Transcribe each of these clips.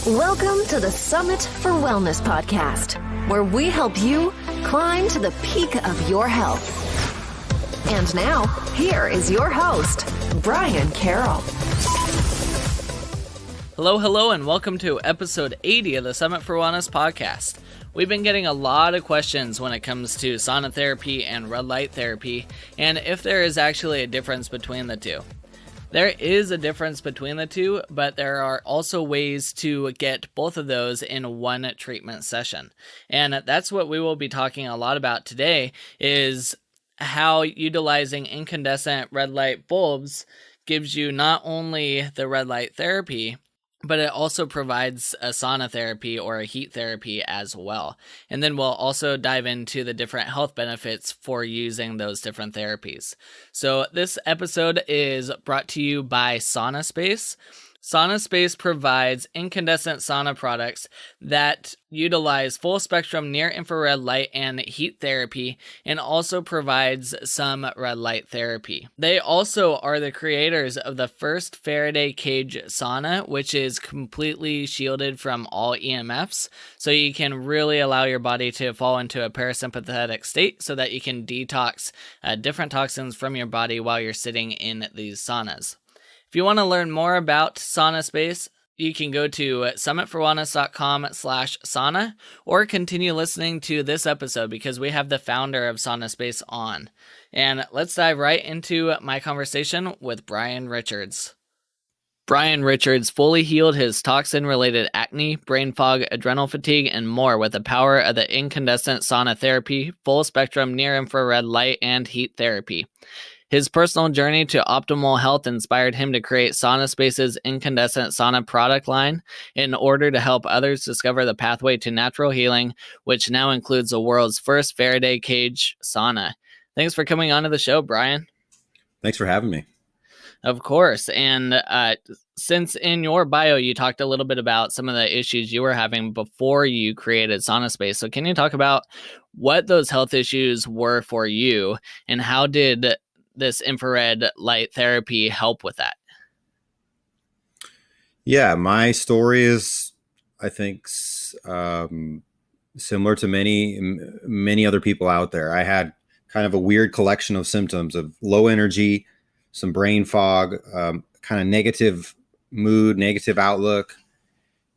Welcome to the Summit for Wellness podcast, where we help you climb to the peak of your health. And now, here is your host, Brian Carroll. Hello, and welcome to episode 80 of the Summit for Wellness podcast. We've been getting a lot of questions when it comes to sauna therapy and red light therapy, and if there is actually a difference between the two. There is a difference between the two, but there are also ways to get both of those in one treatment session. And that's what we will be talking a lot about today, is how utilizing incandescent red light bulbs gives you not only the red light therapy, but it also provides a sauna therapy or a heat therapy as well. And then we'll also dive into the different health benefits for using those different therapies. So this episode is brought to you by SaunaSpace. SaunaSpace provides incandescent sauna products that utilize full spectrum near infrared light and heat therapy, and also provides some red light therapy. They also are the creators of the first Faraday cage sauna, which is completely shielded from all EMFs, so you can really allow your body to fall into a parasympathetic state so that you can detox different toxins from your body while you're sitting in these saunas. If you want to learn more about SaunaSpace, you can go to summitforwellness.com/sauna or continue listening to this episode because we have the founder of SaunaSpace on. And let's dive right into my conversation with Brian Richards. Brian Richards fully healed his toxin-related acne, brain fog, adrenal fatigue, and more with the power of the incandescent sauna therapy, full-spectrum near-infrared light, and heat therapy. His personal journey to optimal health inspired him to create SaunaSpace's incandescent sauna product line in order to help others discover the pathway to natural healing, which now includes the world's first Faraday cage sauna. Thanks for coming on to the show, Brian. Thanks for having me. Of course. And since in your bio, you talked a little bit about some of the issues you were having before you created SaunaSpace. So can you talk about what those health issues were for you, and how did this infrared light therapy help with that? Yeah, my story is, I think, similar to many other people out there. I had kind of a weird collection of symptoms of low energy, some brain fog, kind of negative mood, negative outlook.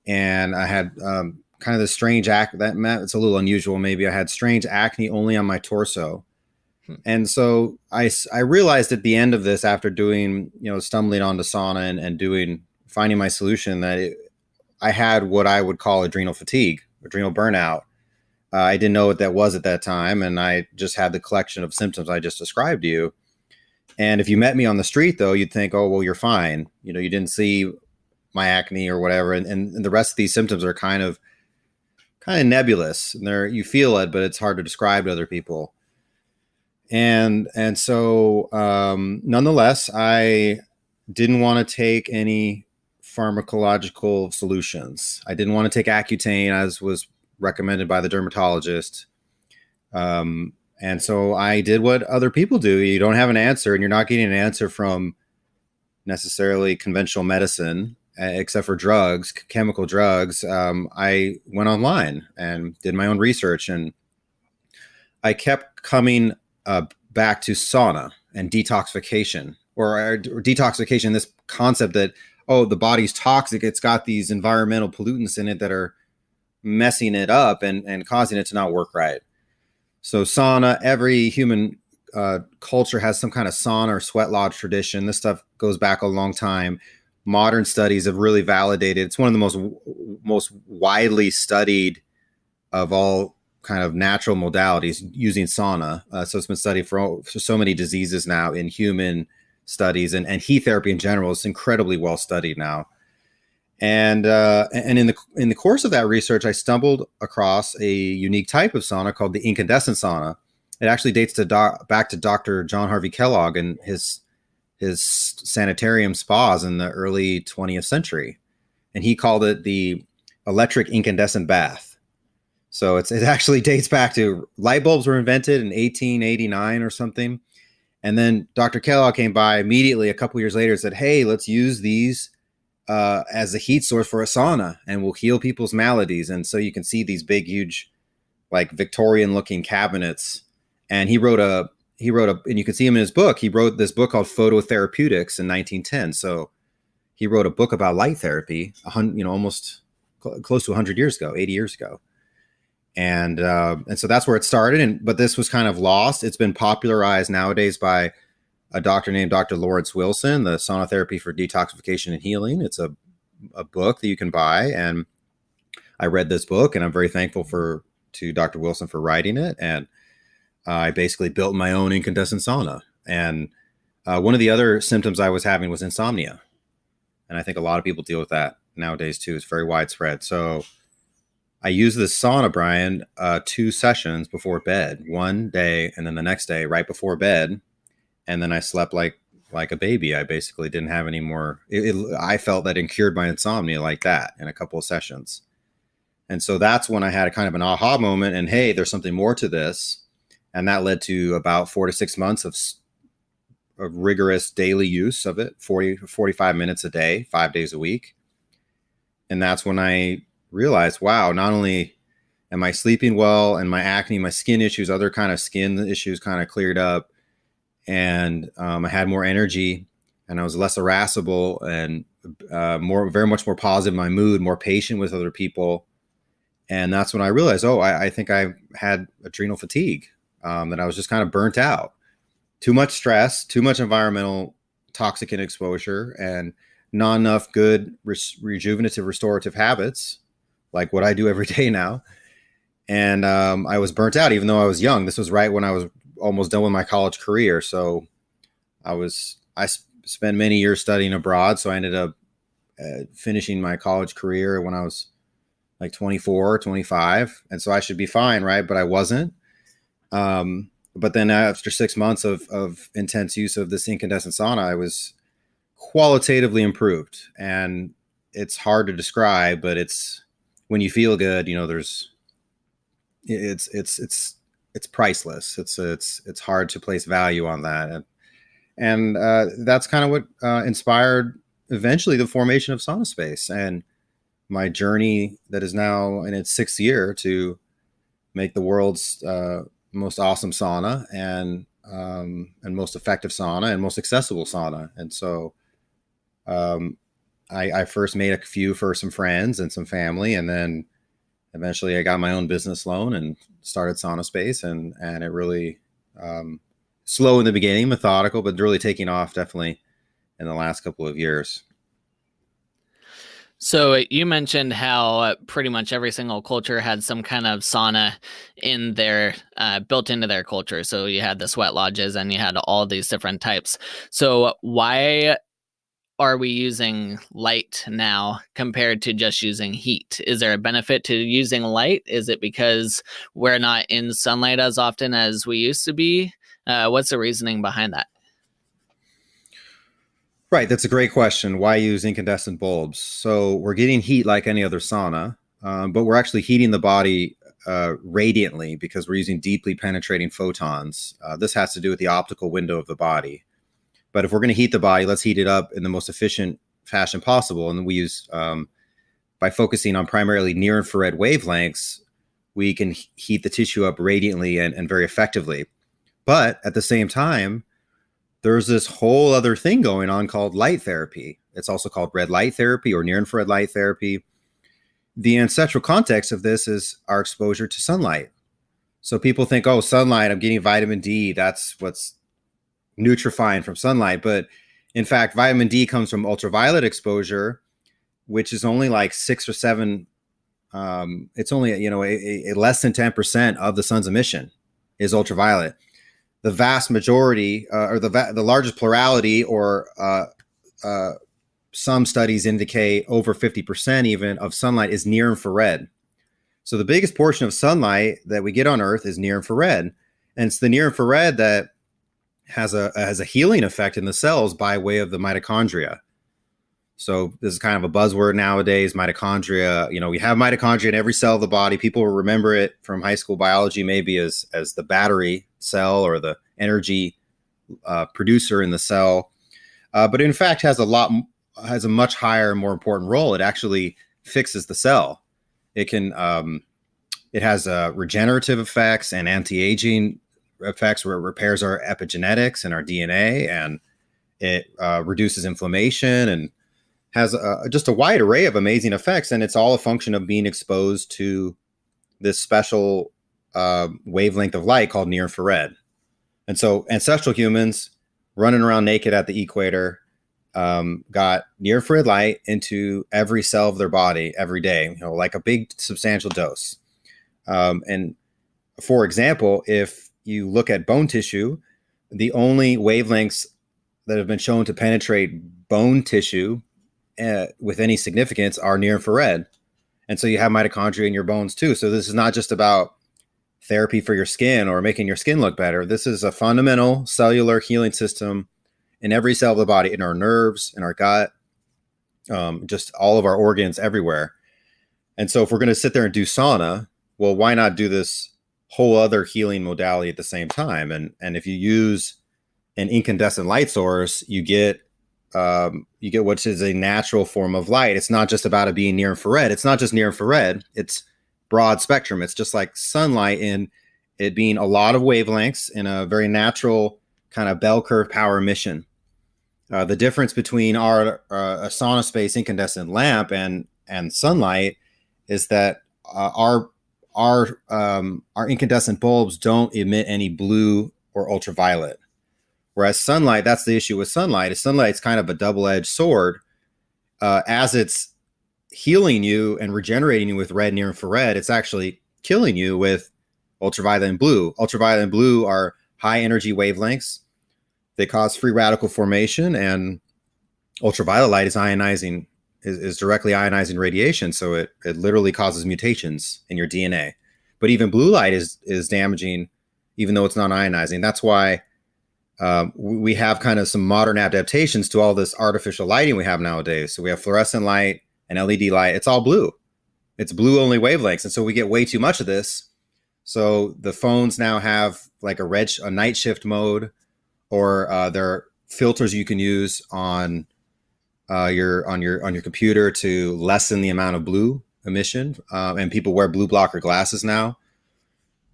And I had kind of this strange acne. It's a little unusual. Maybe I had strange acne only on my torso. And so I realized at the end of this, after doing, stumbling onto sauna and finding my solution, that I had what I would call adrenal fatigue, adrenal burnout. I didn't know what that was at that time. And I just had the collection of symptoms I just described to you. And if you met me on the street, though, you'd think, oh, well, you're fine. You didn't see my acne or whatever. And the rest of these symptoms are kind of nebulous. And you feel it, but it's hard to describe to other people. And so, nonetheless, I didn't want to take any pharmacological solutions. I didn't want to take Accutane, as was recommended by the dermatologist. And so I did what other people do. You don't have an answer, and you're not getting an answer from necessarily conventional medicine, except for drugs, chemical drugs. I went online and did my own research, and I kept coming back to sauna and detoxification, or detoxification, this concept that, the body's toxic. It's got these environmental pollutants in it that are messing it up and causing it to not work right. So sauna, every human culture has some kind of sauna or sweat lodge tradition. This stuff goes back a long time. Modern studies have really validated. It's one of the most widely studied of all kind of natural modalities using sauna. So it's been studied for so many diseases now in human studies, and heat therapy in general is incredibly well studied now. And in the course of that research, I stumbled across a unique type of sauna called the incandescent sauna. It actually dates back to Dr. John Harvey Kellogg and his sanitarium spas in the early 20th century. And he called it the electric incandescent bath. So it actually dates back to light bulbs were invented in 1889 or something. And then Dr. Kellogg came by immediately a couple years later and said, hey, let's use these as a heat source for a sauna and will heal people's maladies. And so you can see these big, huge, like Victorian looking cabinets. And he wrote and you can see him in his book. He wrote this book called Phototherapeutics in 1910. So he wrote a book about light therapy, almost close to 100 years ago, 80 years ago. And so that's where it started. But this was kind of lost. It's been popularized nowadays by a doctor named Dr. Lawrence Wilson, the Sauna Therapy for Detoxification and Healing. It's a book that you can buy. And I read this book, and I'm very thankful to Dr. Wilson for writing it. And I basically built my own incandescent sauna. And one of the other symptoms I was having was insomnia. And I think a lot of people deal with that nowadays too. It's very widespread. So I used this sauna, Brian, 2 sessions before bed, one day, and then the next day right before bed. And then I slept like a baby. I basically didn't have any more. I felt that it cured my insomnia like that in a couple of sessions. And so that's when I had a kind of an aha moment. And hey, there's something more to this. And that led to about 4 to 6 months of rigorous daily use of it, 45 minutes a day, 5 days a week. And that's when I realized, wow, not only am I sleeping well, and my acne, my skin issues, other kind of skin issues kind of cleared up. And I had more energy, and I was less irascible, and very much more positive in my mood, more patient with other people. And that's when I realized, I think I had adrenal fatigue, that I was just kind of burnt out. Too much stress, too much environmental toxicant exposure, and not enough good rejuvenative, restorative habits, like what I do every day now. And I was burnt out, even though I was young. This was right when I was almost done with my college career. So I spent many years studying abroad. So I ended up finishing my college career when I was like 24, 25. And so I should be fine, right? But I wasn't. But then after 6 months of intense use of this incandescent sauna, I was qualitatively improved. And it's hard to describe, but it's when you feel good, it's priceless. It's hard to place value on that. And that's kind of what inspired eventually the formation of SaunaSpace and my journey that is now in its 6th year to make the world's most awesome sauna and most effective sauna and most accessible sauna. And so I first made a few for some friends and some family, and then eventually I got my own business loan and started SaunaSpace, and it really slow in the beginning, methodical, but really taking off definitely in the last couple of years. So you mentioned how pretty much every single culture had some kind of sauna in their built into their culture. So you had the sweat lodges and you had all these different types. So why are we using light now compared to just using heat? Is there a benefit to using light? Is it because we're not in sunlight as often as we used to be? What's the reasoning behind that? Right. That's a great question. Why use incandescent bulbs? So we're getting heat like any other sauna, but we're actually heating the body radiantly because we're using deeply penetrating photons. This has to do with the optical window of the body. But if we're going to heat the body, let's heat it up in the most efficient fashion possible. And we use, by focusing on primarily near infrared wavelengths, we can heat the tissue up radiantly and very effectively. But at the same time, there's this whole other thing going on called light therapy. It's also called red light therapy or near infrared light therapy. The ancestral context of this is our exposure to sunlight. So people think, oh, sunlight, I'm getting vitamin D. That's what's nutrifying from sunlight. But in fact, vitamin D comes from ultraviolet exposure, which is only like 6 or 7. It's only, a less than 10% of the sun's emission is ultraviolet. The vast majority or the largest plurality or some studies indicate over 50% even of sunlight is near infrared. So the biggest portion of sunlight that we get on Earth is near infrared. And it's the near infrared that has a healing effect in the cells by way of the mitochondria. So this is kind of a buzzword nowadays, mitochondria. We have mitochondria in every cell of the body. People will remember it from high school biology maybe as the battery cell or the energy producer in the cell. But in fact has a lot has a much higher, more important role. It actually fixes the cell. It can, it has regenerative effects and anti-aging effects where it repairs our epigenetics and our DNA, and it reduces inflammation and has just a wide array of amazing effects. And it's all a function of being exposed to this special wavelength of light called near infrared. And so ancestral humans running around naked at the equator got near infrared light into every cell of their body every day, like a big substantial dose. And for example, if you look at bone tissue, the only wavelengths that have been shown to penetrate bone tissue with any significance are near infrared. And so you have mitochondria in your bones too. So this is not just about therapy for your skin or making your skin look better. This is a fundamental cellular healing system in every cell of the body, in our nerves, in our gut, just all of our organs everywhere. And so if we're going to sit there and do sauna, well, why not do this whole other healing modality at the same time? And if you use an incandescent light source, you get what is a natural form of light. It's not just about it being near infrared. It's not just near infrared. It's broad spectrum. It's just like sunlight in it being a lot of wavelengths in a very natural kind of bell curve power emission. The difference between our a SaunaSpace incandescent lamp and sunlight is that our incandescent bulbs don't emit any blue or ultraviolet. Whereas sunlight, that's the issue with sunlight. Sunlight's kind of a double-edged sword. As it's healing you and regenerating you with red near infrared, it's actually killing you with ultraviolet and blue. Ultraviolet and blue are high energy wavelengths. They cause free radical formation, and ultraviolet light is ionizing, is directly ionizing radiation. So it literally causes mutations in your DNA. But even blue light is damaging, even though it's not ionizing. That's why we have kind of some modern adaptations to all this artificial lighting we have nowadays. So we have fluorescent light and LED light. It's all blue. It's blue only wavelengths. And so we get way too much of this. So the phones now have like a night shift mode, or there are filters you can use on your computer to lessen the amount of blue emission. And people wear blue blocker glasses now.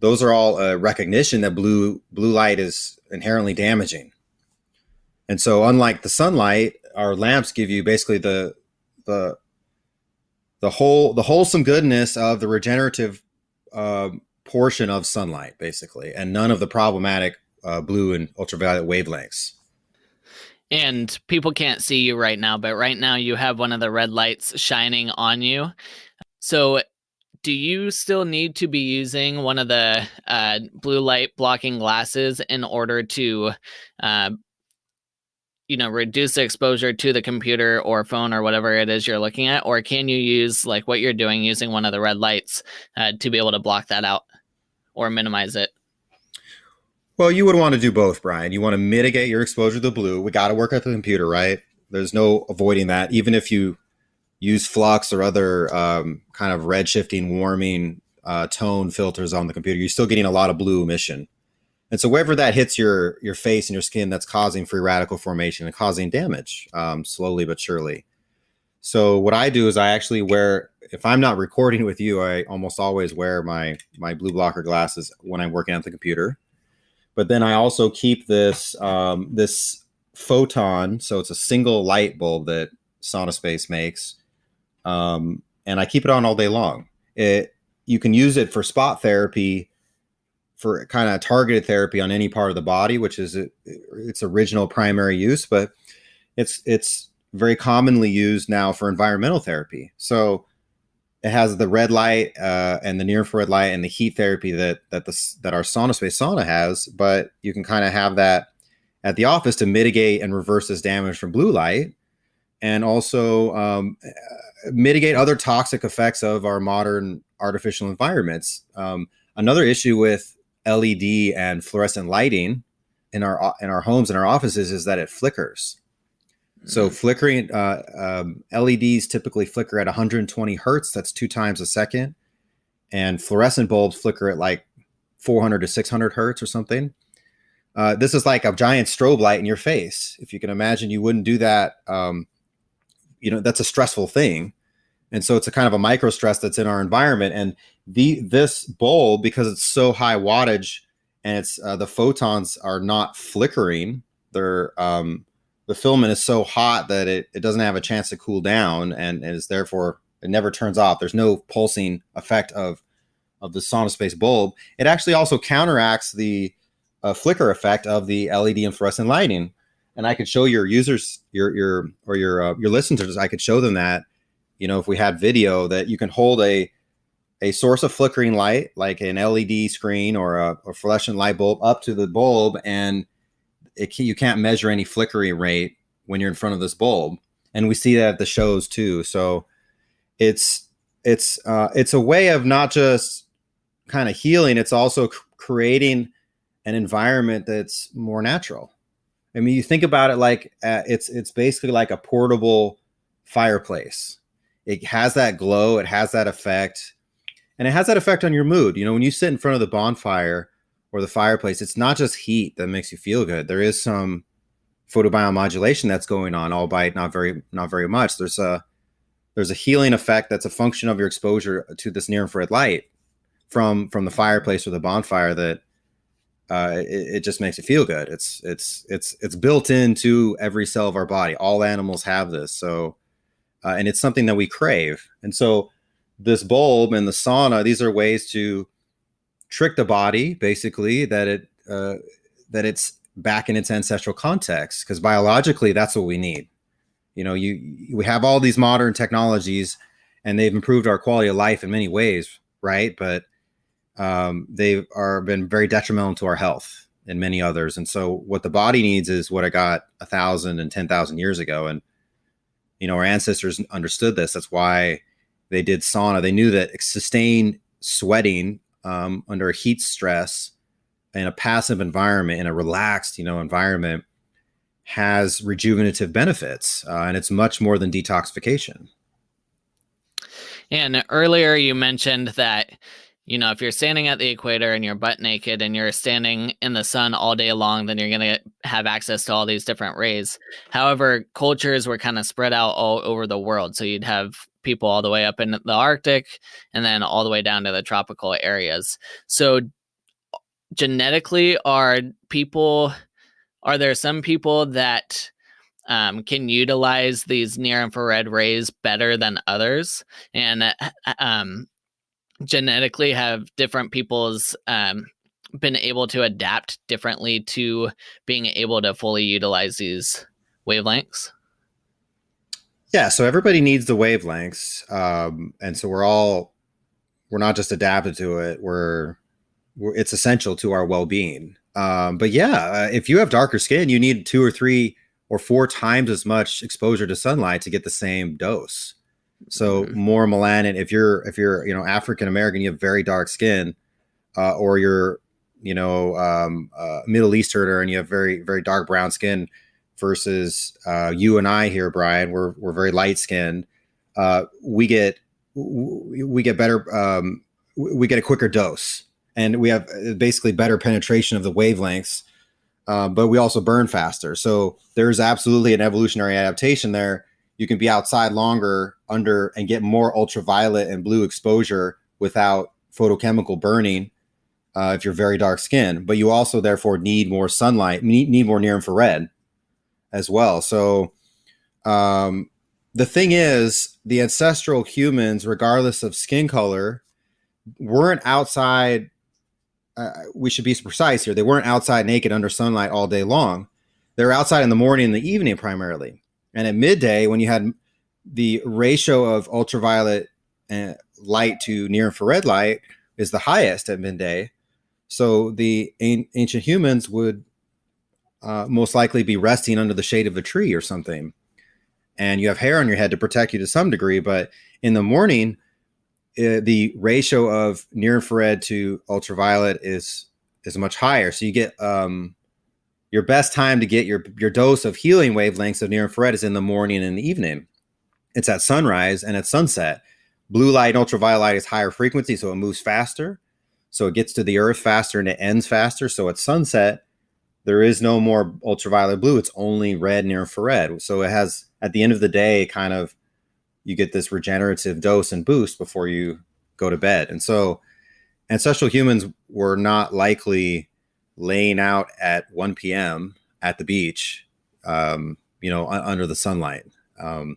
Those are all a recognition that blue light is inherently damaging. And so unlike the sunlight, our lamps give you basically the wholesome goodness of the regenerative portion of sunlight, basically, and none of the problematic blue and ultraviolet wavelengths. And people can't see you right now, but right now you have one of the red lights shining on you. So do you still need to be using one of the blue light blocking glasses in order to reduce the exposure to the computer or phone or whatever it is you're looking at? Or can you use like what you're doing using one of the red lights to be able to block that out or minimize it? Well, you would want to do both, Brian. You want to mitigate your exposure to the blue. We got to work at the computer, right? There's no avoiding that. Even if you use flux or other kind of red shifting, warming tone filters on the computer, you're still getting a lot of blue emission. And so wherever that hits your face and your skin, that's causing free radical formation and causing damage slowly but surely. So what I do is I actually wear, if I'm not recording with you, I almost always wear my blue blocker glasses when I'm working at the computer. But then I also keep this this photon, so it's a single light bulb that SaunaSpace makes, and I keep it on all day long. You can use it for spot therapy, for kind of targeted therapy on any part of the body, which is its original primary use, but it's very commonly used now for environmental therapy. So it has the red light and the near infrared light and the heat therapy that our SaunaSpace sauna has, but you can kind of have that at the office to mitigate and reverse this damage from blue light, and also mitigate other toxic effects of our modern artificial environments. Another issue with LED and fluorescent lighting in our homes and our offices is that it flickers. So flickering LEDs typically flicker at 120 hertz. That's 2 times a second. And fluorescent bulbs flicker at like 400 to 600 hertz or something. This is like a giant strobe light in your face. If you can imagine, you wouldn't do that that's a stressful thing. And so it's a kind of a micro stress that's in our environment. And this bulb, because it's so high wattage and it's the photons are not flickering, they're the filament is so hot that it doesn't have a chance to cool down, and is therefore it never turns off. There's no pulsing effect of the SaunaSpace bulb. It actually also counteracts the flicker effect of the LED fluorescent lighting. And I could show your users, your listeners, I could show them that, if we had video, that you can hold a source of flickering light, like an LED screen or a fluorescent light bulb, up to the bulb, and you can't measure any flickering rate when you're in front of this bulb. And we see that at the shows too. So it's a way of not just kind of healing, it's also creating an environment that's more natural. I mean, you think about it like it's basically like a portable fireplace. It has that glow, it has that effect, and it has that effect on your mood. When you sit in front of the bonfire or the fireplace, it's not just heat that makes you feel good. There is some photobiomodulation that's going on, albeit not very much. There's a healing effect that's a function of your exposure to this near infrared light from the fireplace or the bonfire that it just makes you feel good. It's built into every cell of our body. All animals have this. So and it's something that we crave. And so this bulb and the sauna, these are ways to trick the body, basically, that it's back in its ancestral context, because biologically that's what we need. We have all these modern technologies and they've improved our quality of life in many ways, right? But they've been very detrimental to our health and many others. And so what the body needs is what I got 1,000 and 10,000 years ago. And our ancestors understood this. That's why they did sauna. They knew that sustained sweating under a heat stress in a passive environment, in a relaxed, environment, has rejuvenative benefits, and it's much more than detoxification. And earlier you mentioned that, if you're standing at the equator and you're butt naked and you're standing in the sun all day long, then you're going to have access to all these different rays. However, cultures were kind of spread out all over the world. So you'd have people all the way up in the Arctic and then all the way down to the tropical areas. So genetically, are there some people that can utilize these near infrared rays better than others? And genetically, have different people's been able to adapt differently to being able to fully utilize these wavelengths? Yeah, so everybody needs the wavelengths, and so we're not just adapted to it. It's essential to our well-being. But yeah, if you have darker skin, you need 2 or 3 or 4 times as much exposure to sunlight to get the same dose. So more melanin. If you're African American, you have very dark skin, or you're Middle Easterner and you have very, very dark brown skin, versus you and I here, Brian, we're very light skinned. We get better. We get a quicker dose, and we have basically better penetration of the wavelengths. But we also burn faster. So there's absolutely an evolutionary adaptation there. You can be outside longer and get more ultraviolet and blue exposure without photochemical burning if you're very dark skinned. But you also therefore need more sunlight, need more near infrared as well. So the thing is, the ancestral humans, regardless of skin color, weren't outside. We should be precise here. They weren't outside naked under sunlight all day long. They were outside in the morning and the evening primarily. And at midday, when you had the ratio of ultraviolet light to near infrared light is the highest at midday. So the ancient humans would most likely be resting under the shade of a tree or something. And you have hair on your head to protect you to some degree. But in the morning, the ratio of near infrared to ultraviolet is much higher. So you get your best time to get your dose of healing wavelengths of near infrared is in the morning and the evening. It's at sunrise and at sunset. Blue light and ultraviolet light is higher frequency, so it moves faster. So it gets to the earth faster and it ends faster. So at sunset, there is no more ultraviolet blue. It's only red near infrared. So it has at the end of the day, kind of, you get this regenerative dose and boost before you go to bed. And so ancestral humans were not likely laying out at 1 p.m. at the beach, under the sunlight. And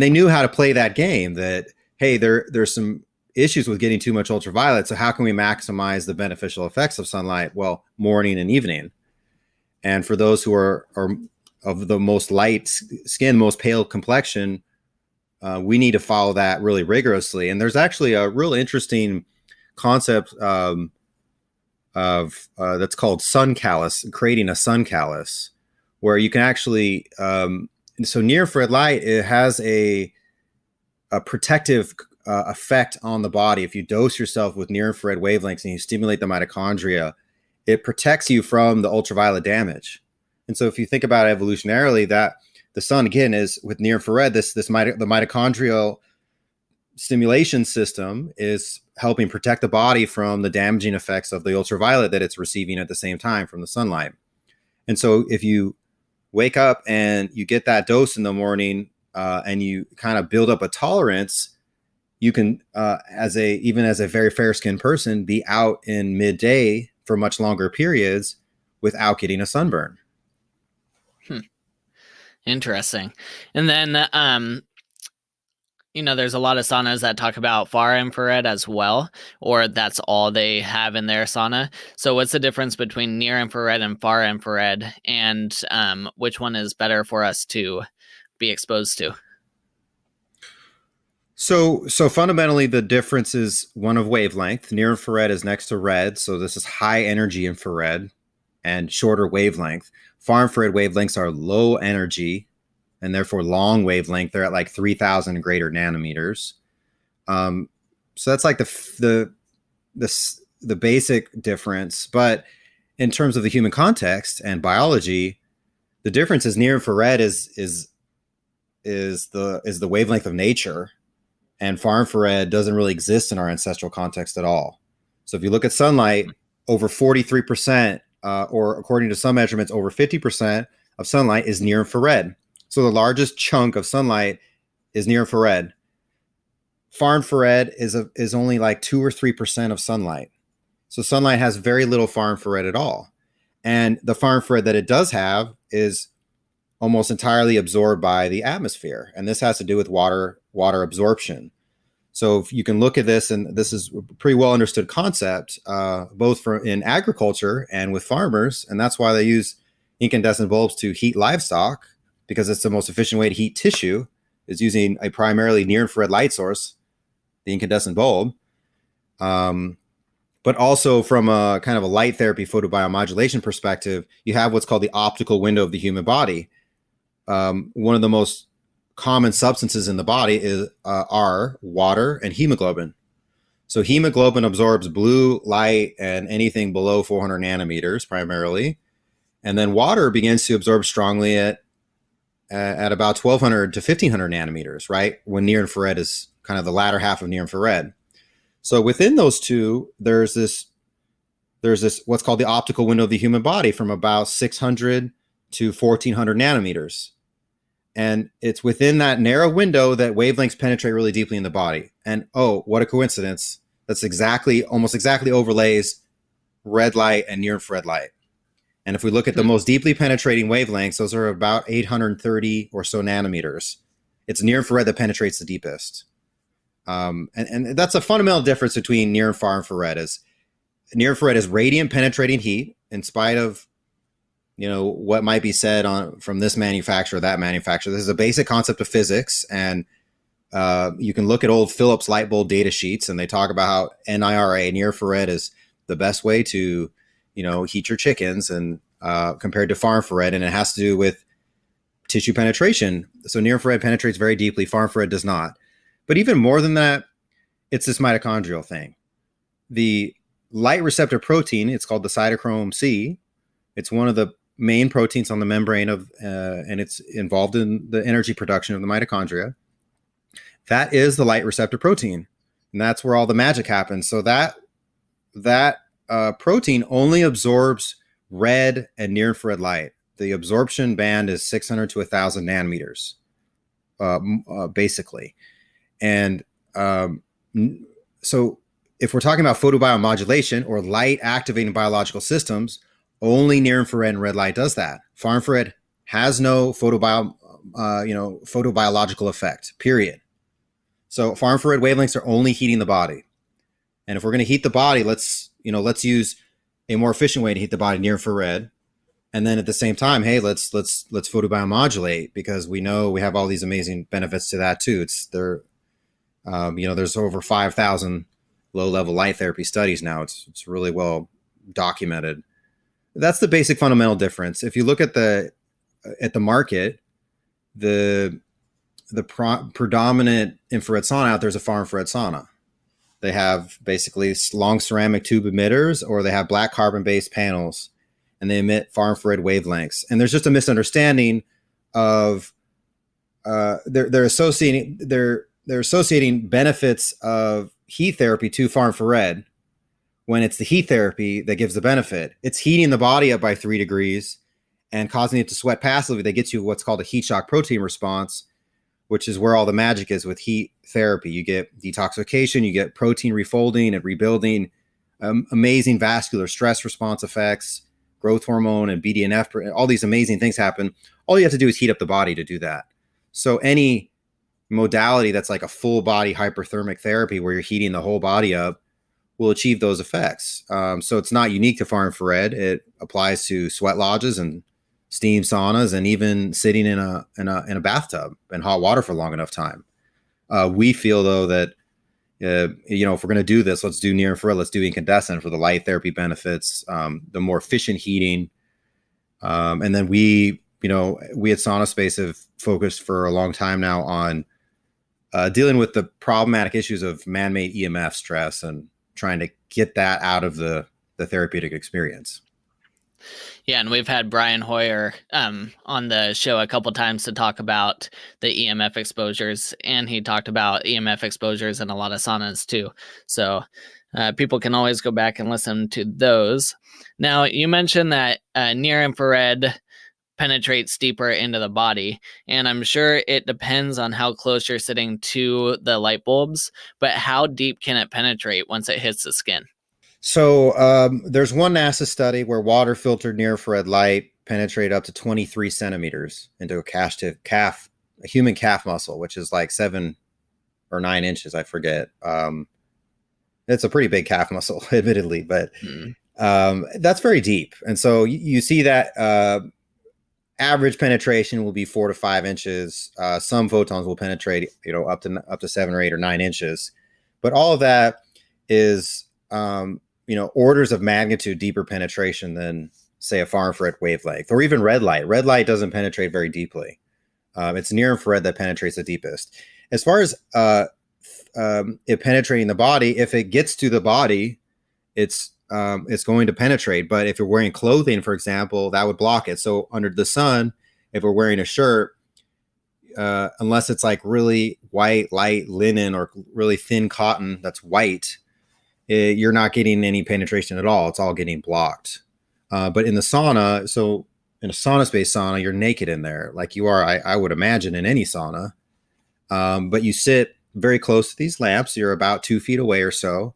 they knew how to play that game that, hey, there's some issues with getting too much ultraviolet. So how can we maximize the beneficial effects of sunlight? Well, morning and evening. And for those who are of the most light skin, most pale complexion, we need to follow that really rigorously. And there's actually a real interesting concept that's called sun callus, creating a sun callus, where you can actually, so near infrared light, it has a protective effect on the body. If you dose yourself with near infrared wavelengths and you stimulate the mitochondria, it protects you from the ultraviolet damage. And so if you think about it evolutionarily, that the sun, again, is with near infrared, the mitochondrial stimulation system is helping protect the body from the damaging effects of the ultraviolet that it's receiving at the same time from the sunlight. And so if you wake up and you get that dose in the morning, and you kind of build up a tolerance, you can, even as a very fair-skinned person, be out in midday for much longer periods without getting a sunburn. Interesting. And then, there's a lot of saunas that talk about far infrared as well, or that's all they have in their sauna. So what's the difference between near infrared and far infrared, and which one is better for us to be exposed to? So fundamentally, the difference is one of wavelength. Near infrared is next to red, so this is high energy infrared and shorter wavelength. Far infrared wavelengths are low energy and therefore long wavelength. They're at like 3,000 and greater nanometers. So that's like the basic difference. But in terms of the human context and biology, the difference is near infrared is the wavelength of nature, and far infrared doesn't really exist in our ancestral context at all. So if you look at sunlight, over 43%, or according to some measurements, over 50% of sunlight is near infrared. So the largest chunk of sunlight is near infrared. Far infrared is only like 2 or 3% of sunlight. So sunlight has very little far infrared at all. And the far infrared that it does have is almost entirely absorbed by the atmosphere. And this has to do with water absorption. So if you can look at this, and this is a pretty well understood concept, both in agriculture and with farmers. And that's why they use incandescent bulbs to heat livestock, because it's the most efficient way to heat tissue, is using a primarily near infrared light source, the incandescent bulb. But also from a kind of a light therapy photobiomodulation perspective, you have what's called the optical window of the human body. One of the most common substances in the body are water and hemoglobin. So hemoglobin absorbs blue light and anything below 400 nanometers primarily. And then water begins to absorb strongly at about 1200 to 1500 nanometers, right? When near infrared is kind of the latter half of near infrared. So within those two, there's this what's called the optical window of the human body from about 600 to 1400 nanometers. And it's within that narrow window that wavelengths penetrate really deeply in the body. And oh, what a coincidence. That's almost exactly overlays red light and near infrared light. And if we look at the most deeply penetrating wavelengths, those are about 830 or so nanometers. It's near infrared that penetrates the deepest. And that's a fundamental difference between near and far infrared. Near infrared is radiant penetrating heat, in spite of what might be said from this manufacturer, that manufacturer. This is a basic concept of physics, and you can look at old Philips light bulb data sheets, and they talk about how NIRA, near infrared, is the best way to heat your chickens, and compared to far infrared, and it has to do with tissue penetration. So near infrared penetrates very deeply, far infrared does not. But even more than that, it's this mitochondrial thing. The light receptor protein, it's called the cytochrome C. It's one of the main proteins on the membrane and it's involved in the energy production of the mitochondria. That is the light receptor protein, and that's where all the magic happens. So that protein only absorbs red and near infrared light. the absorption band is 600 to 1,000 nanometers, basically. And so if we're talking about photobiomodulation or light activating biological systems, only near infrared and red light does that. Far infrared has no photobiological effect, period. So far infrared wavelengths are only heating the body. And if we're going to heat the body, let's use a more efficient way to heat the body, near infrared. And then at the same time, hey, let's photobiomodulate, because we know we have all these amazing benefits to that too. There's over 5,000 low-level light therapy studies now. It's really well documented. That's the basic fundamental difference. If you look at the market, the predominant infrared sauna out there is a far infrared sauna. They have basically long ceramic tube emitters, or they have black carbon-based panels, and they emit far infrared wavelengths. And there's just a misunderstanding of they're associating benefits of heat therapy to far infrared, when it's the heat therapy that gives the benefit. It's heating the body up by 3 degrees and causing it to sweat passively. That gets you what's called a heat shock protein response, which is where all the magic is with heat therapy. You get detoxification, you get protein refolding and rebuilding, amazing vascular stress response effects, growth hormone and BDNF, all these amazing things happen. All you have to do is heat up the body to do that. So any modality that's like a full body hyperthermic therapy where you're heating the whole body up will achieve those effects. So it's not unique to far infrared. It applies to sweat lodges and steam saunas, and even sitting in a bathtub in hot water for long enough time. We feel though that if we're going to do this, let's do near infrared, let's do incandescent for the light therapy benefits, the more efficient heating. And then we at SaunaSpace have focused for a long time now on dealing with the problematic issues of man-made EMF stress and trying to get that out of the therapeutic experience. Yeah, and we've had Brian Hoyer on the show a couple times to talk about the EMF exposures, and he talked about EMF exposures in a lot of saunas too. So people can always go back and listen to those. Now, you mentioned that near infrared penetrates deeper into the body, and I'm sure it depends on how close you're sitting to the light bulbs, but how deep can it penetrate once it hits the skin? So there's one NASA study where water filtered near infrared light penetrate up to 23 centimeters into a human calf muscle, which is like 7 or 9 inches, I forget. It's a pretty big calf muscle, admittedly, but that's very deep. And so you see that average penetration will be 4 to 5 inches. Some photons will penetrate, up to 7 or 8 or 9 inches. But all of that is orders of magnitude deeper penetration than, say, a far infrared wavelength, or even red light. Red light doesn't penetrate very deeply. It's near infrared that penetrates the deepest. As far as it penetrating the body, if it gets to the body, it's going to penetrate. But if you're wearing clothing, for example, that would block it. So under the sun, if we're wearing a shirt, unless it's like really white, light linen or really thin cotton that's white, you're not getting any penetration at all. It's all getting blocked. But in the sauna, so in a SaunaSpace sauna, you're naked in there, like you are, I would imagine, in any sauna. But you sit very close to these lamps. You're about 2 feet away or so.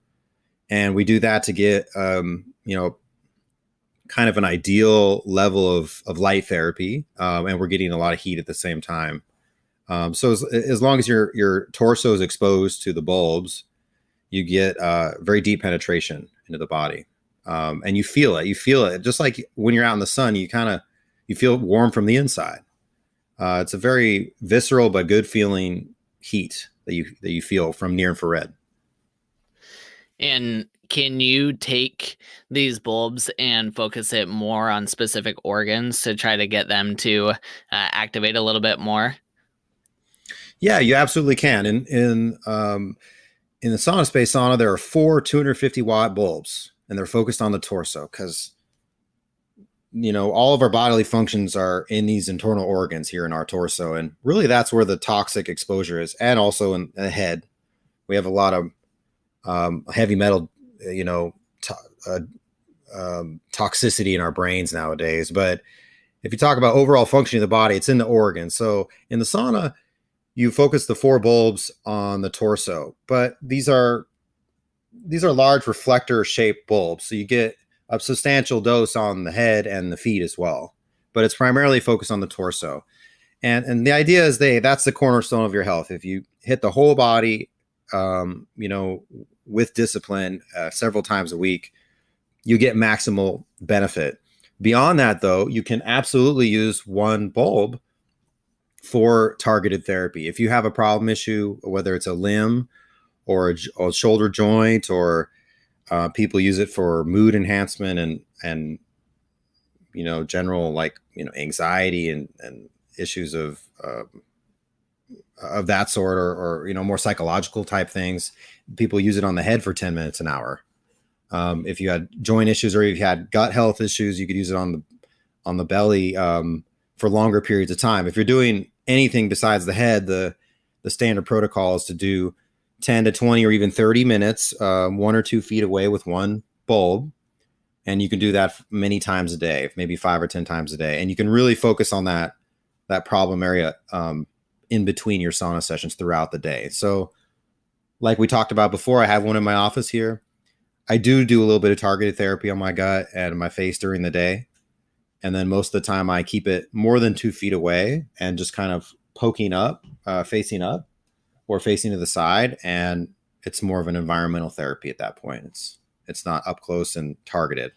And we do that to get, kind of an ideal level of light therapy. And we're getting a lot of heat at the same time. So as long as your torso is exposed to the bulbs, you get very deep penetration into the body. And you feel it. You feel it. Just like when you're out in the sun, you feel warm from the inside. It's a very visceral but good feeling heat that you feel from near infrared. And can you take these bulbs and focus it more on specific organs to try to get them to activate a little bit more? Yeah, you absolutely can. In the SaunaSpace sauna, there are 4 250-watt bulbs, and they're focused on the torso because, all of our bodily functions are in these internal organs here in our torso. And really that's where the toxic exposure is. And also in the head, we have a lot of heavy metal, toxicity in our brains nowadays. But if you talk about overall functioning of the body, it's in the organs. So in the sauna, you focus the 4 bulbs on the torso, but these are large reflector shaped bulbs. So you get a substantial dose on the head and the feet as well, but it's primarily focused on the torso. And the idea is that's the cornerstone of your health. If you hit the whole body, with discipline several times a week, you get maximal benefit. Beyond that, though, you can absolutely use one bulb for targeted therapy. If you have a problem issue, whether it's a limb or a shoulder joint, or people use it for mood enhancement and general anxiety and issues of that sort, or more psychological type things. People use it on the head for 10 minutes an hour. If you had joint issues or if you had gut health issues, you could use it on the belly for longer periods of time. If you're doing anything besides the head, the standard protocol is to do 10 to 20 or even 30 minutes, 1 or 2 feet away with one bulb. And you can do that many times a day, maybe 5 or 10 times a day. And you can really focus on that problem area in between your sauna sessions throughout the day. So like we talked about before, I have one in my office here. I do a little bit of targeted therapy on my gut and my face during the day. And then most of the time I keep it more than 2 feet away and just kind of poking up, facing up or facing to the side. And it's more of an environmental therapy at that point. It's not up close and targeted.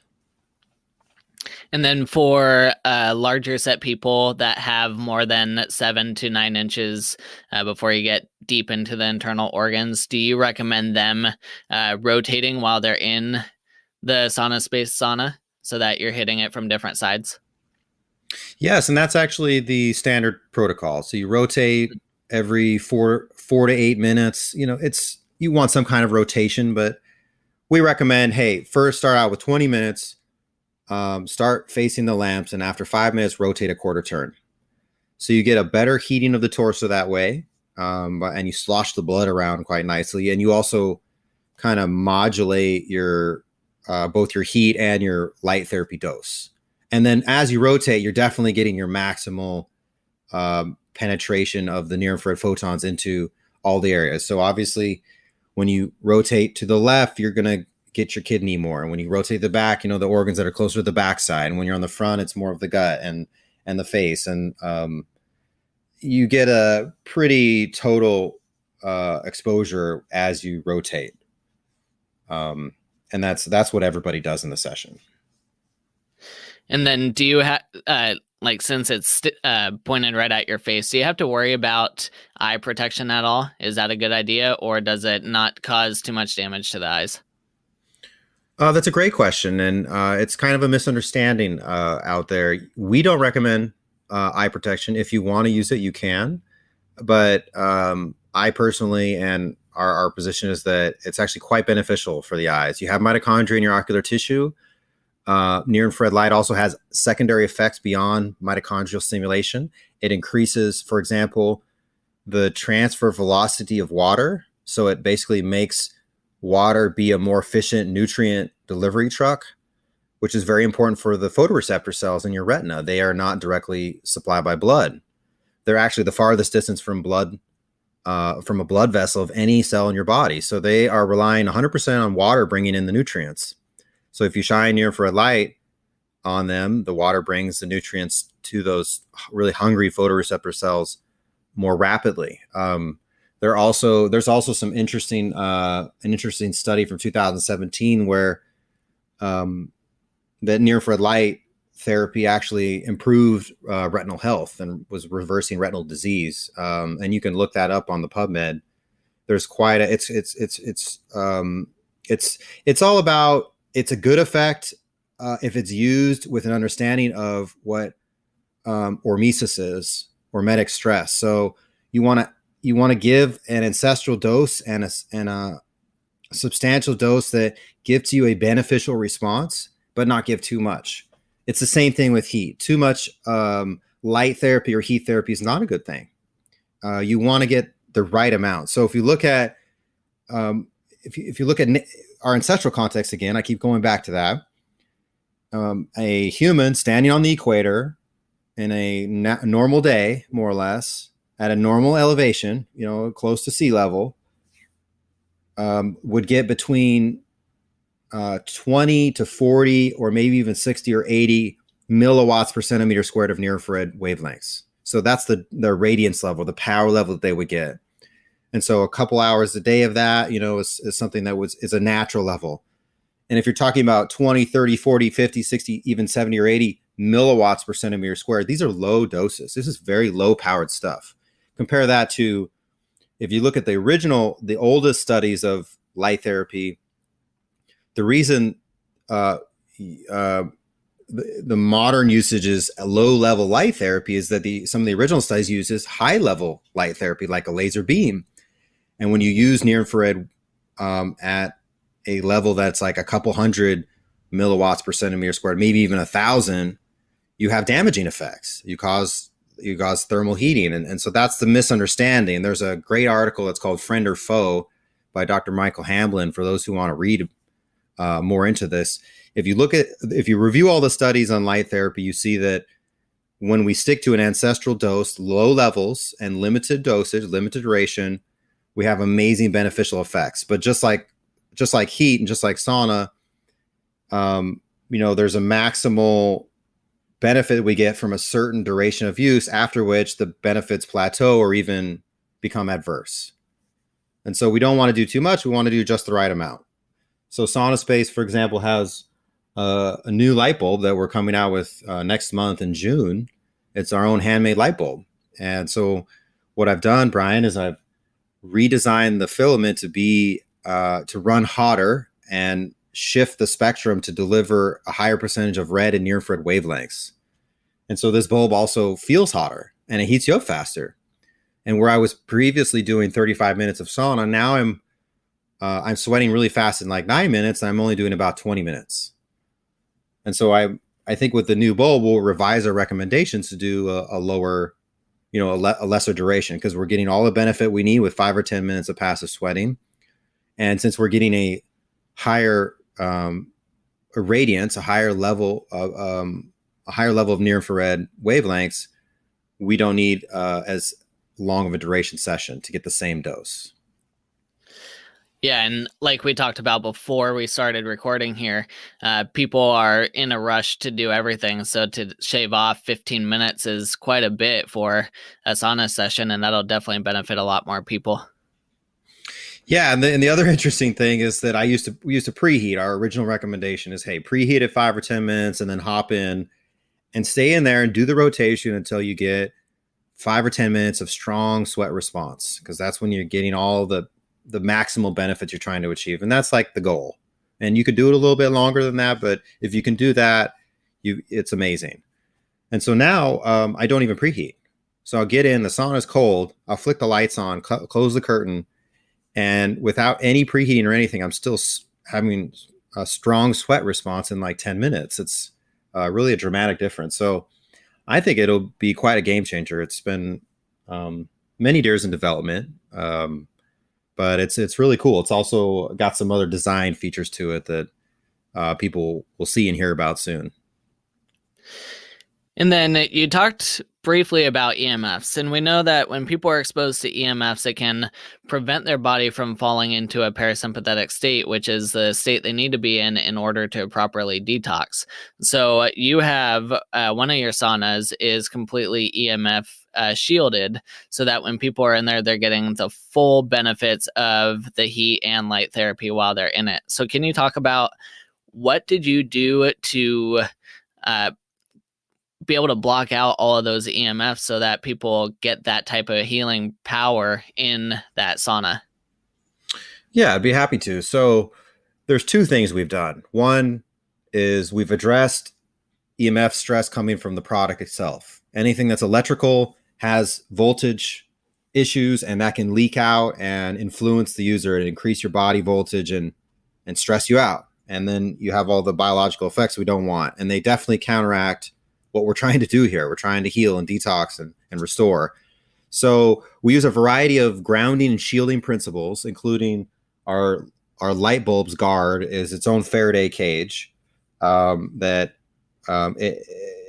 And then for larger set people that have more than 7 to 9 inches before you get deep into the internal organs, do you recommend them rotating while they're in the SaunaSpace sauna so that you're hitting it from different sides? Yes, and that's actually the standard protocol. So you rotate every 4 to 8 minutes. You want some kind of rotation, but we recommend, hey, first start out with 20 minutes. Start facing the lamps, and after 5 minutes, rotate a quarter turn. So you get a better heating of the torso that way, and you slosh the blood around quite nicely. And you also kind of modulate your both your heat and your light therapy dose. And then as you rotate, you're definitely getting your maximal penetration of the near infrared photons into all the areas. So obviously, when you rotate to the left, you're going to get your kidney more. And when you rotate the back, the organs that are closer to the backside. And when you're on the front, it's more of the gut and the face. And you get a pretty total exposure as you rotate. And that's what everybody does in the session. And then do you have, since it's pointed right at your face, do you have to worry about eye protection at all? Is that a good idea, or does it not cause too much damage to the eyes? That's a great question, and it's kind of a misunderstanding out there. We don't recommend eye protection. If you want to use it, you can. But I personally, and our position is that it's actually quite beneficial for the eyes. You have mitochondria in your ocular tissue. Near infrared light also has secondary effects beyond mitochondrial stimulation. It increases, for example, the transfer velocity of water. So it basically makes water be a more efficient nutrient delivery truck, which is very important for the photoreceptor cells in your retina. They are not directly supplied by blood. They're actually the farthest distance from blood, from a blood vessel of any cell in your body. So they are relying 100% on water bringing in the nutrients. So if you shine near infrared light on them, the water brings the nutrients to those really hungry photoreceptor cells more rapidly. There's also some an interesting study from 2017 where that near infrared light therapy actually improved retinal health and was reversing retinal disease. And you can look that up on the PubMed. There's quite a it's all about, it's a good effect if it's used with an understanding of what hormesis is, hormetic stress. So you want to give an ancestral dose and a substantial dose that gives you a beneficial response, but not give too much. It's the same thing with heat. Too much light therapy or heat therapy is not a good thing. You want to get the right amount. So if you look at if you look at our ancestral context again, I keep going back to that. A human standing on the equator normal day, more or less, at a normal elevation, close to sea level, would get between 20 to 40 or maybe even 60 or 80 milliwatts per centimeter squared of near infrared wavelengths. So that's the radiance level, the power level that they would get. And so a couple hours a day of that, is something that is a natural level. And if you're talking about 20, 30, 40, 50, 60, even 70 or 80 milliwatts per centimeter squared, these are low doses. This is very low powered stuff. Compare that to, if you look at the oldest studies of light therapy, the reason the modern usage is a low level light therapy is that some of the original studies uses high level light therapy, like a laser beam. And when you use near infrared at a level that's like a couple hundred milliwatts per centimeter squared, maybe even 1,000, you have damaging effects. You cause thermal heating. And so that's the misunderstanding. There's a great article that's called Friend or Foe by Dr. Michael Hamblin for those who want to read more into this. If you review all the studies on light therapy, you see that when we stick to an ancestral dose, low levels and limited dosage, limited duration, we have amazing beneficial effects. But just like heat and just like sauna, there's a maximal benefit we get from a certain duration of use, after which the benefits plateau or even become adverse. And so we don't want to do too much. We want to do just the right amount. So SaunaSpace, for example, has a new light bulb that we're coming out with next month in June. It's our own handmade light bulb. And so what I've done, Brian, is I've redesigned the filament to run hotter and shift the spectrum to deliver a higher percentage of red and near infrared wavelengths. And so this bulb also feels hotter and it heats you up faster. And where I was previously doing 35 minutes of sauna, now I'm sweating really fast in like 9 minutes, and I'm only doing about 20 minutes. And so I think with the new bulb, we'll revise our recommendations to do a lower, a lesser duration, because we're getting all the benefit we need with 5 or 10 minutes of passive sweating. And since we're getting a higher radiance, a higher level of near infrared wavelengths, we don't need as long of a duration session to get the same dose. Yeah, and like we talked about before we started recording here, people are in a rush to do everything. So to shave off 15 minutes is quite a bit for a sauna session, and that'll definitely benefit a lot more people. Yeah, and the other interesting thing is that we used to preheat. Our original recommendation is, hey, preheat at 5 or 10 minutes and then hop in and stay in there and do the rotation until you get 5 or 10 minutes of strong sweat response, because that's when you're getting all the maximal benefits you're trying to achieve. And that's like the goal. And you could do it a little bit longer than that, but if you can do that, it's amazing. And so now I don't even preheat. So I'll get in, the sauna is cold, I'll flick the lights on, close the curtain, and without any preheating or anything, I'm still having a strong sweat response in like 10 minutes. It's really a dramatic difference. So I think it'll be quite a game changer. It's been many years in development, but it's really cool. It's also got some other design features to it that people will see and hear about soon. And then you talked briefly about EMFs, and we know that when people are exposed to EMFs, it can prevent their body from falling into a parasympathetic state, which is the state they need to be in order to properly detox. So you have one of your saunas is completely EMF shielded, so that when people are in there, they're getting the full benefits of the heat and light therapy while they're in it. So can you talk about what did you do to be able to block out all of those EMFs so that people get that type of healing power in that sauna? Yeah, I'd be happy to. So there's two things we've done. One is we've addressed EMF stress coming from the product itself. Anything that's electrical has voltage issues, and that can leak out and influence the user and increase your body voltage and stress you out. And then you have all the biological effects we don't want. And they definitely counteract what we're trying to do here. We're trying to heal and detox and restore. So we use a variety of grounding and shielding principles, including our light bulb's guard is its own Faraday cage that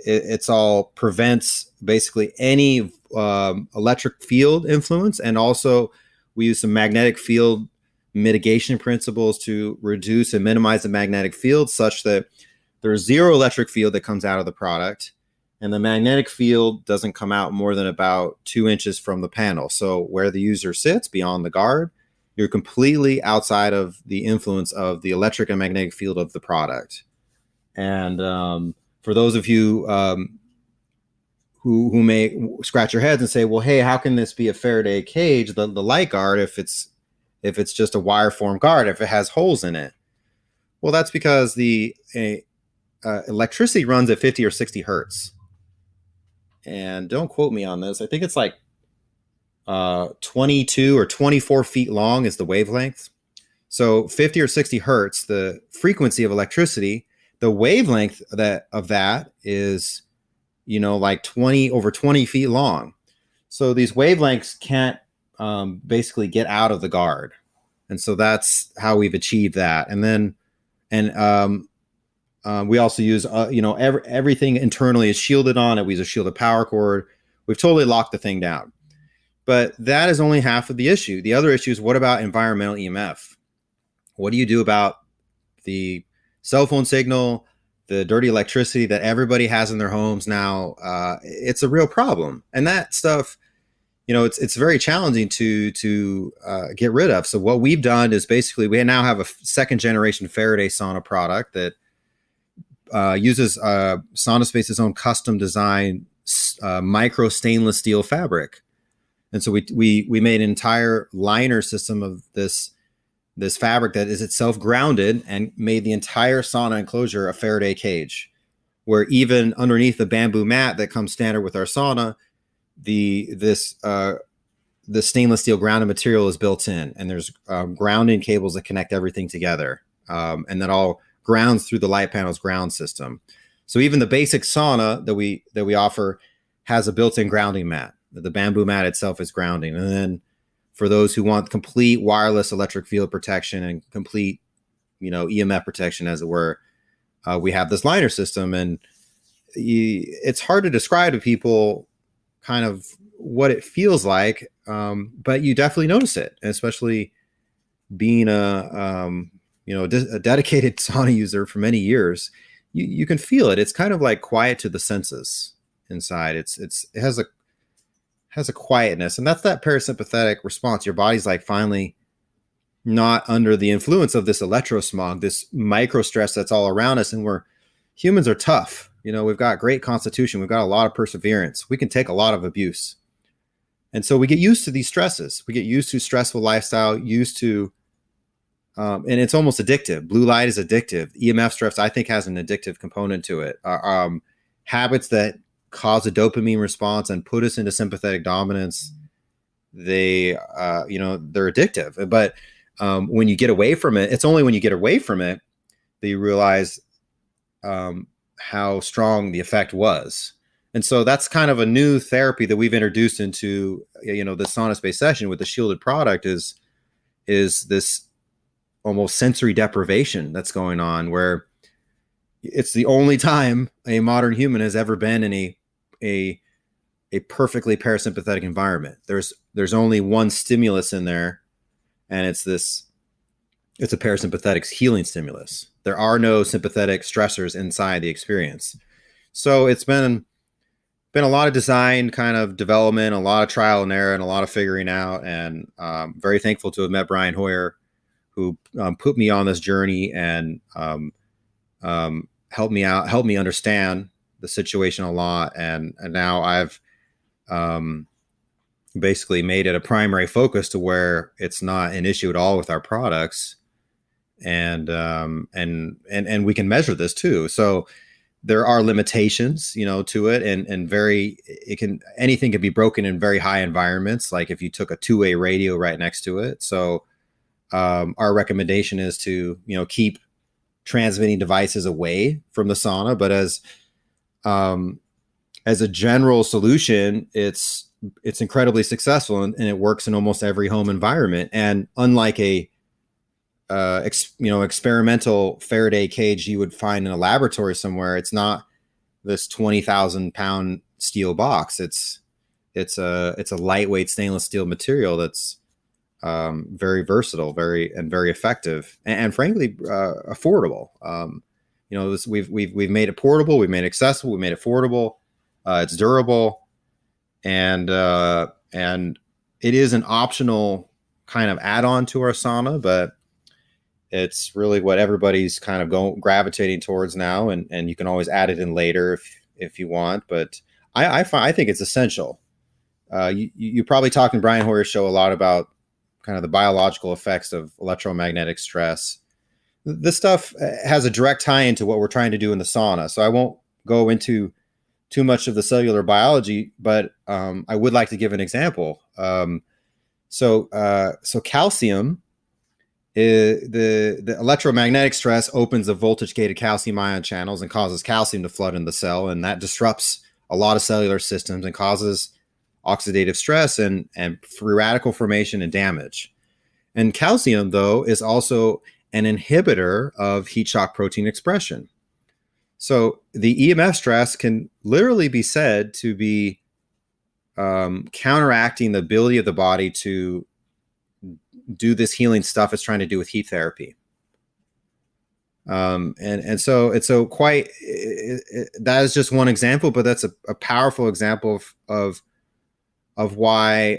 it's all prevents basically any electric field influence. And also we use some magnetic field mitigation principles to reduce and minimize the magnetic field such that there's zero electric field that comes out of the product. And the magnetic field doesn't come out more than about 2 inches from the panel. So where the user sits beyond the guard, you're completely outside of the influence of the electric and magnetic field of the product. And for those of you who may scratch your heads and say, well, hey, how can this be a Faraday cage, the light guard, if it's just a wire form guard, if it has holes in it? Well, that's because the electricity runs at 50 or 60 hertz. And don't quote me on this. I think it's like 22 or 24 feet long is the wavelength. So 50 or 60 hertz, the frequency of electricity, the wavelength of that is, like 20 feet long. So these wavelengths can't basically get out of the guard. And so that's how we've achieved that. And then, we also use, everything internally is shielded on it. We use a shielded power cord. We've totally locked the thing down. But that is only half of the issue. The other issue is, what about environmental EMF? What do you do about the cell phone signal, the dirty electricity that everybody has in their homes now? It's a real problem. And that stuff, it's very challenging to get rid of. So what we've done is basically we now have a second generation Faraday sauna product that uses SaunaSpace's own custom design micro stainless steel fabric. And so we made an entire liner system of this fabric that is itself grounded, and made the entire sauna enclosure a Faraday cage, where even underneath the bamboo mat that comes standard with our sauna, the stainless steel grounded material is built in, and there's grounding cables that connect everything together, and that all grounds through the light panel's ground system. So even the basic sauna that we offer has a built-in grounding mat. The bamboo mat itself is grounding. And then for those who want complete wireless electric field protection and complete, EMF protection, as it were, we have this liner system. And it's hard to describe to people kind of what it feels like, but you definitely notice it, especially being a dedicated sauna user for many years. You can feel it. It's kind of like quiet to the senses inside. It has a quietness, and that's that parasympathetic response. Your body's like finally not under the influence of this electrosmog, this micro stress that's all around us. And humans are tough. We've got great constitution. We've got a lot of perseverance. We can take a lot of abuse. And so we get used to these stresses. We get used to stressful lifestyle, used to, and it's almost addictive. Blue light is addictive. EMF stress, I think, has an addictive component to it. Habits that cause a dopamine response and put us into sympathetic dominance, they're addictive. But when you get away from it, it's only when you get away from it that you realize how strong the effect was. And so that's kind of a new therapy that we've introduced into, the SaunaSpace session with the shielded product is this almost sensory deprivation that's going on, where it's the only time a modern human has ever been in a perfectly parasympathetic environment. There's only one stimulus in there, and it's a parasympathetic healing stimulus. There are no sympathetic stressors inside the experience. So it's been a lot of design kind of development, a lot of trial and error, and a lot of figuring out. And very thankful to have met Brian Hoyer, who put me on this journey and helped me understand the situation a lot. And now I've basically made it a primary focus to where it's not an issue at all with our products. And we can measure this too. So there are limitations, to it, and anything can be broken in very high environments. Like if you took a two-way radio right next to it. So our recommendation is to, keep transmitting devices away from the sauna. But as a general solution, it's incredibly successful, and it works in almost every home environment. And unlike a experimental Faraday cage you would find in a laboratory somewhere, it's not this 20,000 pound steel box. It's a lightweight stainless steel material that's very versatile, very effective, and frankly affordable. We've made it portable, we've made it accessible, we made it affordable. It's durable, and it is an optional kind of add-on to our sauna, but it's really what everybody's kind of gravitating towards now, and you can always add it in later if you want. But I think it's essential. You probably talked in Brian Hoyer's show a lot about kind of the biological effects of electromagnetic stress. This stuff has a direct tie into what we're trying to do in the sauna, so I won't go into too much of the cellular biology, but I would like to give an example. So calcium, the electromagnetic stress opens the voltage-gated calcium ion channels and causes calcium to flood in the cell, and that disrupts a lot of cellular systems and causes oxidative stress and free radical formation and damage. And calcium, though, is also an inhibitor of heat shock protein expression. So the EMF stress can literally be said to be counteracting the ability of the body to do this healing stuff it's trying to do with heat therapy. And so that is just one example, but that's a powerful example of why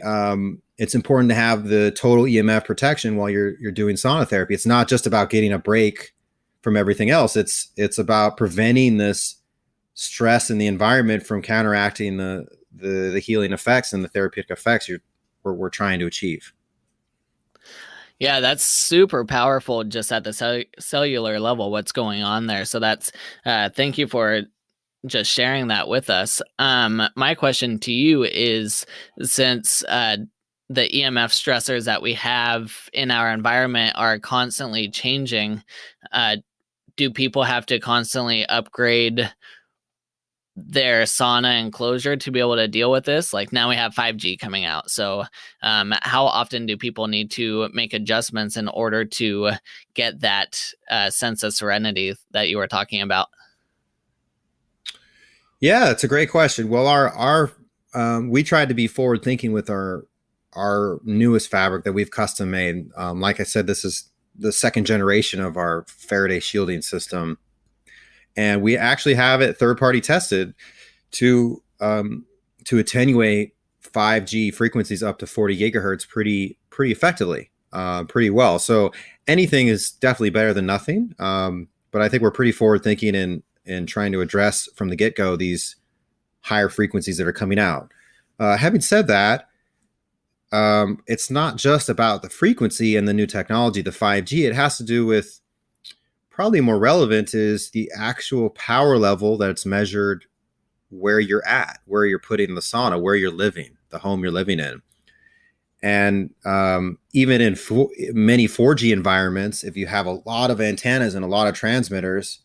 it's important to have the total EMF protection while you're doing sauna therapy. It's not just about getting a break from everything else. It's about preventing this stress in the environment from counteracting the healing effects and the therapeutic effects we're trying to achieve. Yeah, that's super powerful just at the cellular level, what's going on there. So that's, thank you for just sharing that with us. My question to you is, since the EMF stressors that we have in our environment are constantly changing, do people have to constantly upgrade their sauna enclosure to be able to deal with this? Like now we have 5G coming out. So how often do people need to make adjustments in order to get that sense of serenity that you were talking about? Yeah, it's a great question. Well, our we tried to be forward thinking with our newest fabric that we've custom made. Like I said, this is the second generation of our Faraday shielding system. And we actually have it third-party tested to attenuate 5G frequencies up to 40 gigahertz pretty effectively, pretty well. So anything is definitely better than nothing. But I think we're pretty forward-thinking in trying to address from the get-go these higher frequencies that are coming out. Having said that, it's not just about the frequency and the new technology, the 5G. It has to do with, probably more relevant is the actual power level that's measured where you're at, where you're putting the sauna, where you're living, the home you're living in. And even in many 4G environments, if you have a lot of antennas and a lot of transmitters,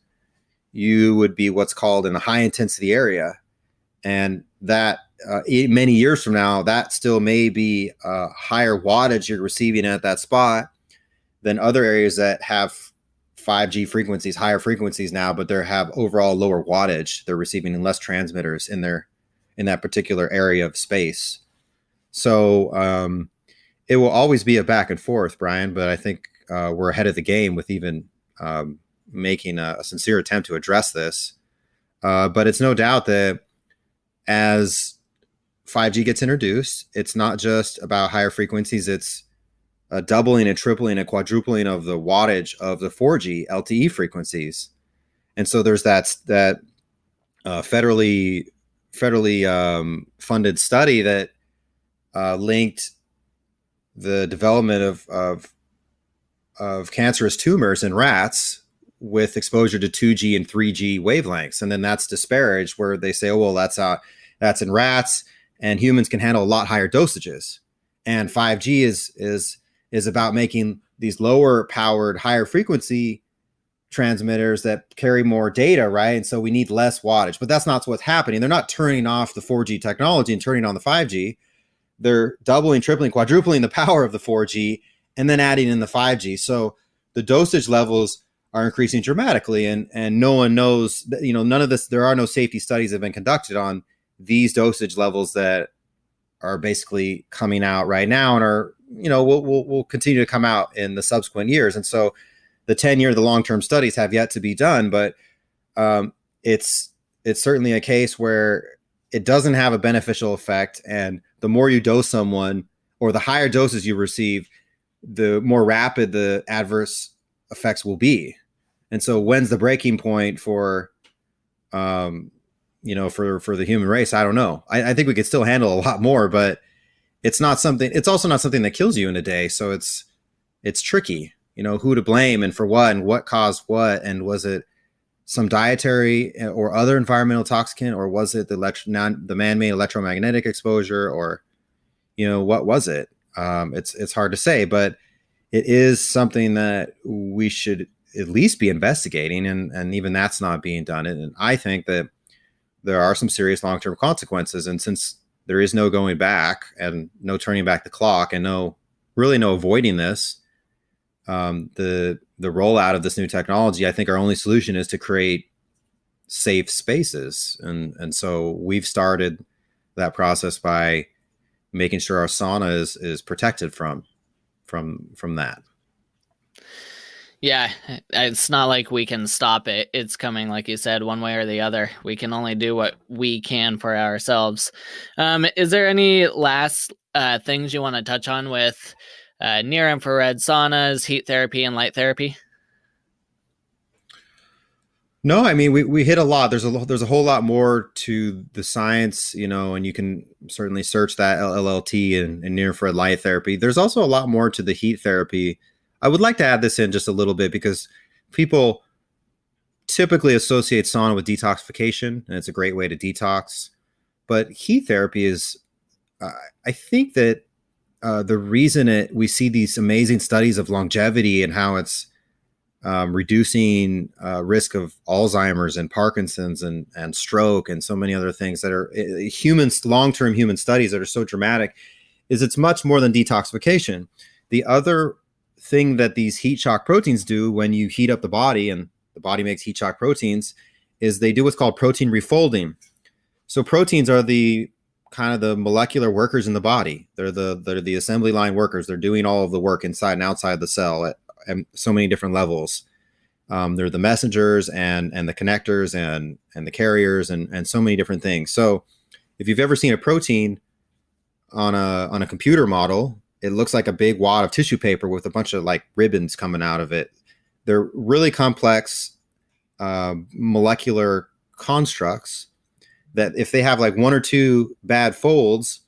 you would be what's called in a high intensity area. And that many years from now, that still may be higher wattage you're receiving at that spot than other areas that have 5G frequencies, higher frequencies now, but they have overall lower wattage. They're receiving less transmitters in that particular area of space. So it will always be a back and forth, Brian, but I think we're ahead of the game with even making a sincere attempt to address this. But it's no doubt that as 5G gets introduced, it's not just about higher frequencies, it's a doubling and tripling and quadrupling of the wattage of the 4G LTE frequencies. And so there's that federally funded study that linked the development of cancerous tumors in rats with exposure to 2G and 3G wavelengths. And then that's disparaged, where they say, oh, well, that's in rats, and humans can handle a lot higher dosages. And 5G is about making these lower powered, higher frequency transmitters that carry more data, right? And so we need less wattage, but that's not what's happening. They're not turning off the 4G technology and turning on the 5G. They're doubling, tripling, quadrupling the power of the 4G and then adding in the 5G. So the dosage levels are increasing dramatically, and no one knows that, none of this. There are no safety studies that have been conducted on these dosage levels that are basically coming out right now, and are will continue to come out in the subsequent years. And so the long-term studies have yet to be done, but it's certainly a case where it doesn't have a beneficial effect, and the more you dose someone, or the higher doses you receive, the more rapid the adverse effects will be. And so when's the breaking point for for the human race? I don't know. I think we could still handle a lot more, but it's also not something that kills you in a day. So it's tricky, who to blame and for what, and what caused what, and was it some dietary or other environmental toxicant, or was it the man-made electromagnetic exposure, or what was it? It's hard to say, but it is something that we should at least be investigating, and even that's not being done. And I think that there are some serious long-term consequences, and since there is no going back and no turning back the clock, and no avoiding this, the rollout of this new technology, I think our only solution is to create safe spaces. And so we've started that process by making sure our sauna is protected from that. Yeah, it's not like we can stop it. It's coming, like you said, one way or the other. We can only do what we can for ourselves. Is there any last things you want to touch on with near infrared saunas, heat therapy, and light therapy? No, I mean, we hit a lot. There's a whole lot more to the science, and you can certainly search that LLT and near infrared light therapy. There's also a lot more to the heat therapy. I would like to add this in just a little bit, because people typically associate sauna with detoxification, and it's a great way to detox. But heat therapy is, I think that the reason we see these amazing studies of longevity and how it's reducing risk of Alzheimer's and Parkinson's and stroke and so many other things that are long-term human studies that are so dramatic, is it's much more than detoxification. The other thing that these heat shock proteins do when you heat up the body, and the body makes heat shock proteins, is they do what's called protein refolding. So proteins are the kind of the molecular workers in the body. They're the assembly line workers. They're doing all of the work inside and outside the cell at so many different levels. They're the messengers and the connectors and the carriers and so many different things. So if you've ever seen a protein on a computer model, it looks like a big wad of tissue paper with a bunch of like ribbons coming out of it. They're really complex molecular constructs that if they have like one or two bad folds,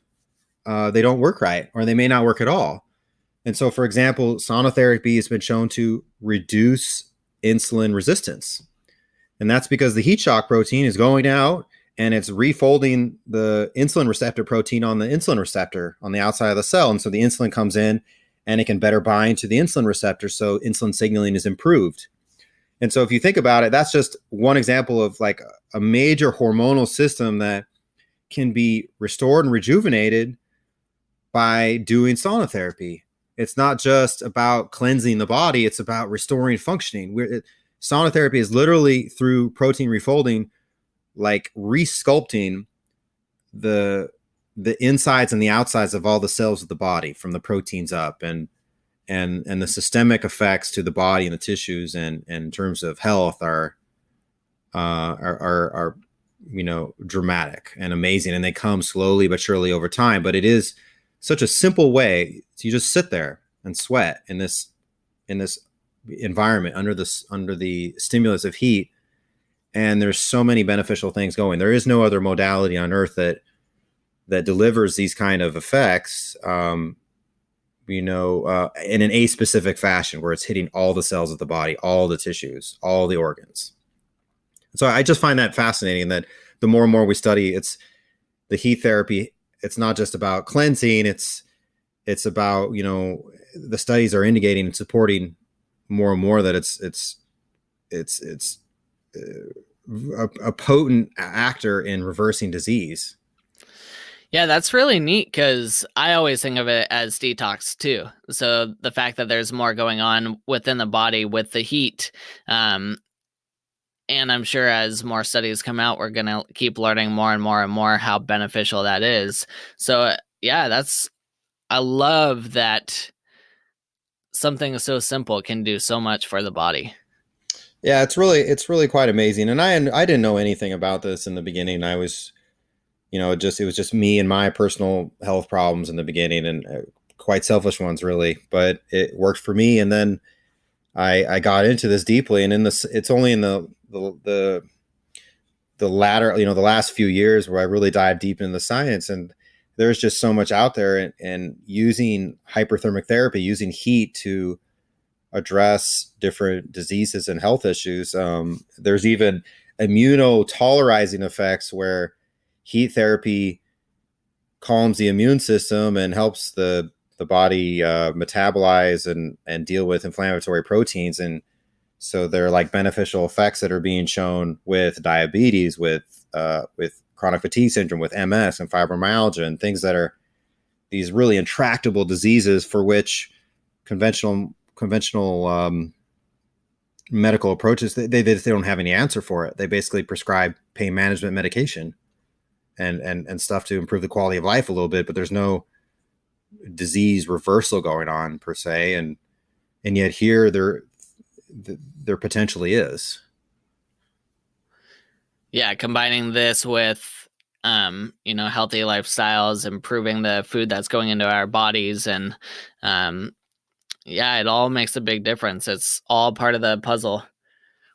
they don't work right, or they may not work at all. And so, for example, sauna therapy has been shown to reduce insulin resistance. And that's because the heat shock protein is going out and it's refolding the insulin receptor protein on the insulin receptor on the outside of the cell. And so the insulin comes in and it can better bind to the insulin receptor. So insulin signaling is improved. And so if you think about it, that's just one example of like a major hormonal system that can be restored and rejuvenated by doing sauna therapy. It's not just about cleansing the body. It's about restoring functioning. Sauna therapy is literally, through protein refolding, like resculpting the insides and the outsides of all the cells of the body from the proteins up, and the systemic effects to the body and the tissues and in terms of health are dramatic and amazing, and they come slowly but surely over time. But it is such a simple way. You just sit there and sweat in this environment under the stimulus of heat, and there's so many beneficial things going. There is no other modality on earth that delivers these kind of effects, in an aspecific fashion, where it's hitting all the cells of the body, all the tissues, all the organs. So I just find that fascinating, that the more and more we study, it's the heat therapy. It's not just about cleansing. It's about, the studies are indicating and supporting more and more that it's a potent actor in reversing disease. Yeah, that's really neat because I always think of it as detox too. So the fact that there's more going on within the body with the heat, um, and I'm sure as more studies come out, we're going to keep learning more and more and more how beneficial that is. So, yeah, I love that something so simple can do so much for the body. Yeah, it's really quite amazing. And I didn't know anything about this in the beginning. I was, it was just me and my personal health problems in the beginning, and quite selfish ones really, but it worked for me. And then I got into this deeply, and it's only in the latter, the last few years where I really dived deep into the science, and there's just so much out there, and using hyperthermic therapy, using heat to address different diseases and health issues. There's even immunotolerizing effects where heat therapy calms the immune system and helps the body metabolize and deal with inflammatory proteins. And so they're like beneficial effects that are being shown with diabetes, with chronic fatigue syndrome, with MS and fibromyalgia, and things that are these really intractable diseases for which conventional medical approaches, they don't have any answer for it. They basically prescribe pain management medication and stuff to improve the quality of life a little bit, but there's no disease reversal going on per se. And yet here there potentially is. Yeah, combining this with healthy lifestyles, improving the food that's going into our bodies, and yeah, it all makes a big difference. It's all part of the puzzle,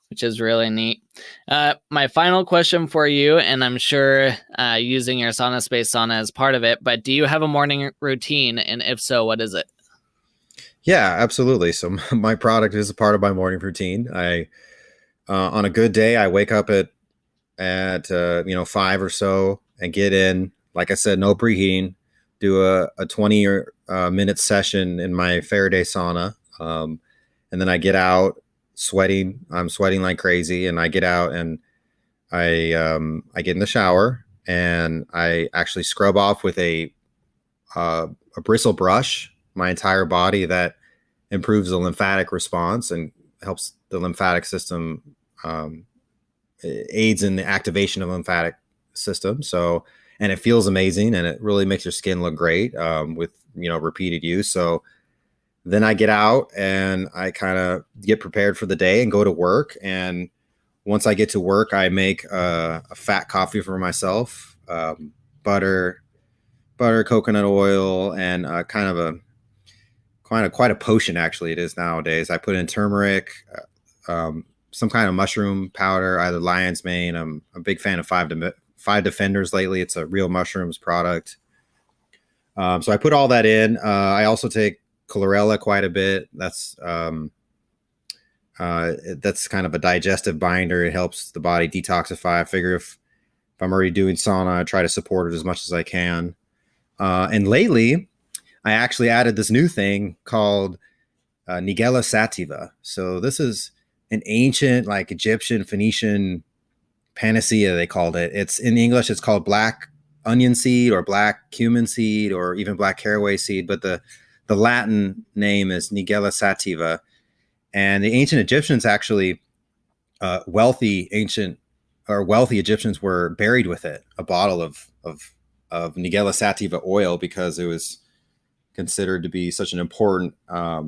which is really neat. My final question for you, and I'm sure using your SaunaSpace Sauna is part of it, but do you have a morning routine? And if so, what is it? Yeah, absolutely. So my product is a part of my morning routine. I, on a good day, I wake up at 5 or so and get in, like I said, no preheating, do a 20 minute session in my Faraday sauna. And then I get out sweating. I'm sweating like crazy. And I get out and I get in the shower, and I actually scrub off with a bristle brush my entire body. That improves the lymphatic response and helps the lymphatic system, aids in the activation of the lymphatic system. So, and it feels amazing, and it really makes your skin look great with repeated use. So then I get out and I kind of get prepared for the day and go to work. And once I get to work, I make a fat coffee for myself, butter, coconut oil, and quite a potion. Actually, it is nowadays. I put in turmeric, some kind of mushroom powder, either lion's mane. I'm a big fan of Five Defenders lately. It's a real mushrooms product. So I put all that in. I also take chlorella quite a bit. That's kind of a digestive binder. It helps the body detoxify. I figure if I'm already doing sauna, I try to support it as much as I can. And lately, I actually added this new thing called Nigella sativa. So this is an ancient, like Egyptian, Phoenician panacea, they called it. It's in English, it's called black onion seed or black cumin seed or even black caraway seed, but the Latin name is Nigella sativa. And the ancient Egyptians actually, wealthy Egyptians were buried with it, a bottle of Nigella sativa oil, because it was considered to be such an important, a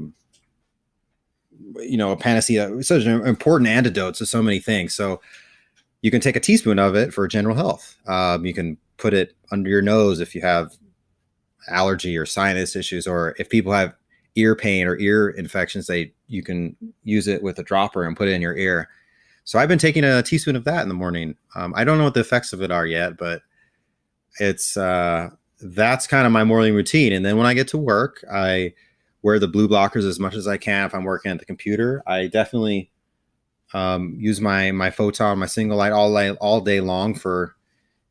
panacea, such an important antidote to so many things. So you can take a teaspoon of it for general health. You can put it under your nose if you have allergy or sinus issues, or if people have ear pain or ear infections, you can use it with a dropper and put it in your ear. So I've been taking a teaspoon of that in the morning. I don't know what the effects of it are yet, but it's that's kind of my morning routine. And then when I get to work, I wear the blue blockers as much as I can. If I'm working at the computer, I definitely use my Photon, my single light all day long for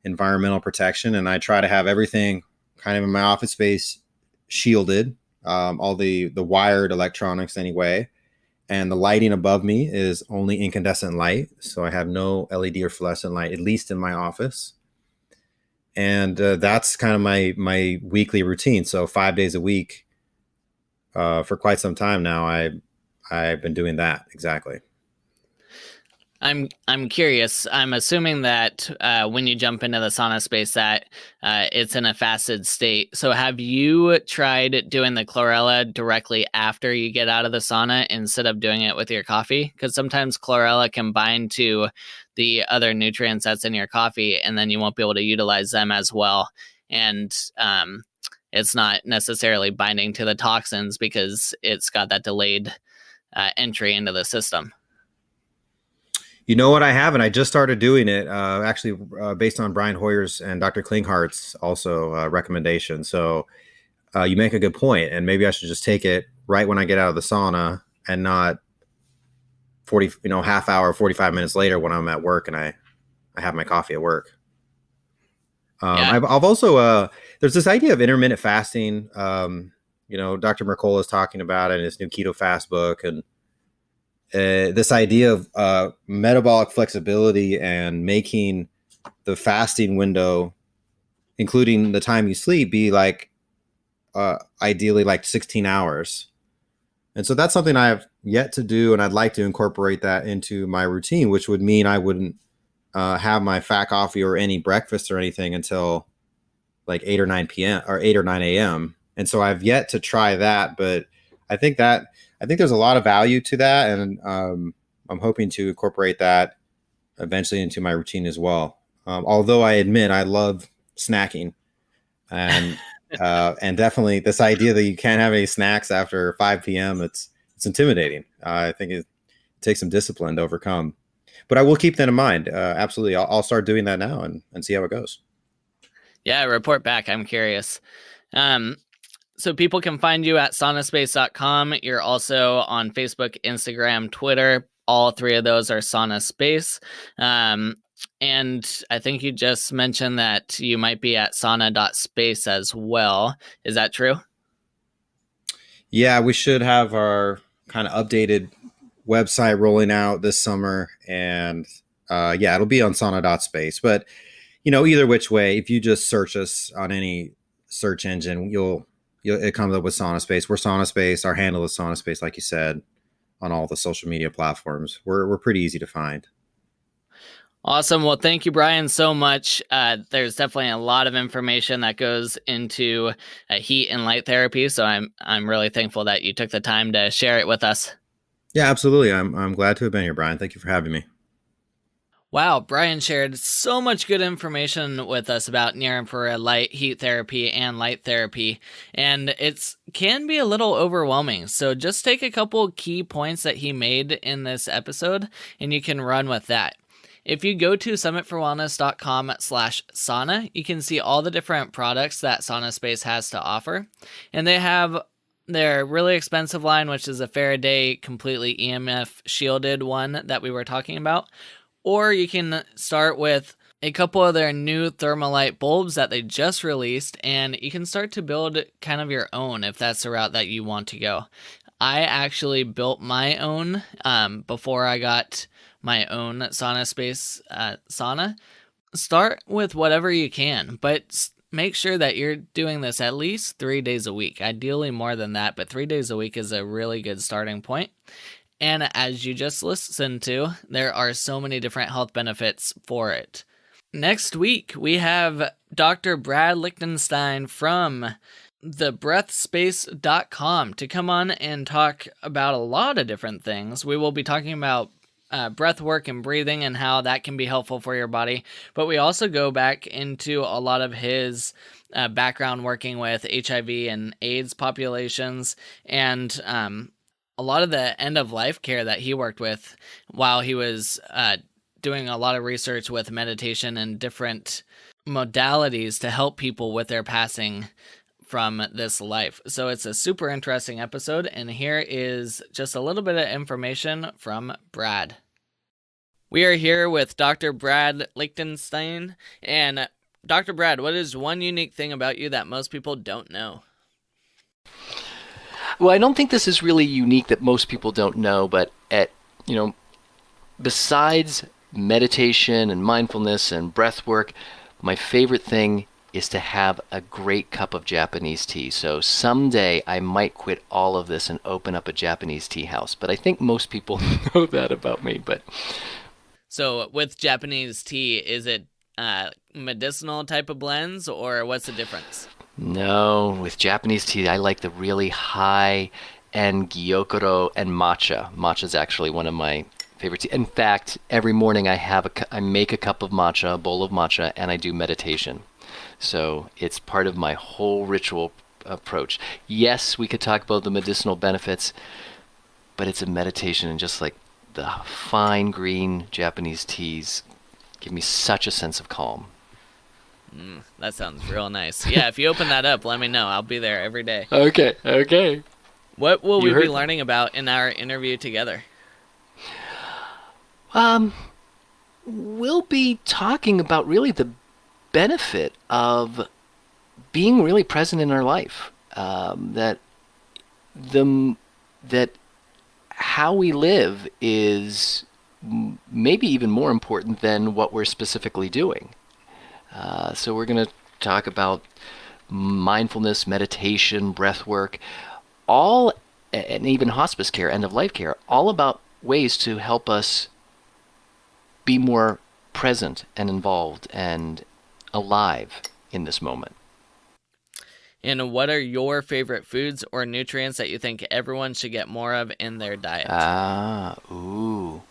environmental protection. And I try to have everything kind of in my office space shielded, all the wired electronics anyway. And the lighting above me is only incandescent light. So I have no LED or fluorescent light, at least in my office. And that's kind of my weekly routine. So 5 days a week for quite some time now. I've been doing that exactly. I'm curious. I'm assuming that when you jump into the SaunaSpace, that it's in a fasted state. So have you tried doing the chlorella directly after you get out of the sauna instead of doing it with your coffee? Because sometimes chlorella can bind to the other nutrients that's in your coffee, and then you won't be able to utilize them as well. And it's not necessarily binding to the toxins because it's got that delayed entry into the system. You know what, I haven't. I just started doing it, actually, based on Brian Hoyer's and Dr. Klinghart's also recommendation. So you make a good point, and maybe I should just take it right when I get out of the sauna and not half hour, 45 minutes later when I'm at work and I have my coffee at work. I've also, there's this idea of intermittent fasting. Dr. Mercola is talking about it in his new Keto Fast book, and this idea of metabolic flexibility and making the fasting window, including the time you sleep, be like ideally like 16 hours. And so that's something I have yet to do, and I'd like to incorporate that into my routine, which would mean I wouldn't have my fat coffee or any breakfast or anything until like 8 or 9 p.m. or 8 or 9 a.m. And so I've yet to try that, but I think there's a lot of value to that, and I'm hoping to incorporate that eventually into my routine as well. Although I admit I love snacking, and definitely this idea that you can't have any snacks after 5 p.m. it's intimidating. I think it takes some discipline to overcome, but I will keep that in mind. Absolutely, I'll start doing that now and see how it goes. Yeah, report back. I'm curious. So people can find you at saunaspace.com. You're also on Facebook, Instagram, Twitter. All three of those are SaunaSpace. And I think you just mentioned that you might be at sauna.space as well. Is that true? Yeah, we should have our kind of updated website rolling out this summer. And it'll be on sauna.space. But, either which way, if you just search us on any search engine, it comes up with SaunaSpace. We're SaunaSpace. Our handle is SaunaSpace, like you said, on all the social media platforms. We're pretty easy to find. Awesome. Well, thank you, Brian, so much. There's definitely a lot of information that goes into heat and light therapy. So I'm really thankful that you took the time to share it with us. Yeah, absolutely. I'm glad to have been here, Brian. Thank you for having me. Wow, Brian shared so much good information with us about near infrared light, heat therapy, and light therapy, and it can be a little overwhelming. So just take a couple key points that he made in this episode, and you can run with that. If you go to summitforwellness.com/sauna, you can see all the different products that SaunaSpace has to offer, and they have their really expensive line, which is a Faraday completely EMF shielded one that we were talking about. Or you can start with a couple of their new Thermalight bulbs that they just released, and you can start to build kind of your own if that's the route that you want to go. I actually built my own before I got my own SaunaSpace sauna. Start with whatever you can, but make sure that you're doing this at least 3 days a week. Ideally more than that, but 3 days a week is a really good starting point. And as you just listened to, there are so many different health benefits for it. Next week, we have Dr. Brad Lichtenstein from thebreathspace.com to come on and talk about a lot of different things. We will be talking about breath work and breathing and how that can be helpful for your body. But we also go back into a lot of his background working with HIV and AIDS populations, and a lot of the end-of-life care that he worked with while he was doing a lot of research with meditation and different modalities to help people with their passing from this life. So it's a super interesting episode, and here is just a little bit of information from Brad. We are here with Dr. Brad Lichtenstein, and Dr. Brad, what is one unique thing about you that most people don't know? Well, I don't think this is really unique that most people don't know, but besides meditation and mindfulness and breath work, my favorite thing is to have a great cup of Japanese tea. So someday I might quit all of this and open up a Japanese tea house. But I think most people know that about me. But So with Japanese tea, is it medicinal type of blends, or what's the difference? no, with Japanese tea, I like the really high-end gyokuro and matcha. Matcha is actually one of my favorite tea. In fact, every morning I make a cup of matcha, a bowl of matcha, and I do meditation. So it's part of my whole ritual approach. Yes, we could talk about the medicinal benefits, but it's a meditation, and just like the fine green Japanese teas give me such a sense of calm. That sounds real nice. Yeah, if you open that up, let me know. I'll be there every day. Okay. What will we You heard- be learning about in our interview together? We'll be talking about really the benefit of being really present in our life. That how we live is maybe even more important than what we're specifically doing. So we're going to talk about mindfulness, meditation, breath work, all, and even hospice care, end of life care, all about ways to help us be more present and involved and alive in this moment. And what are your favorite foods or nutrients that you think everyone should get more of in their diet?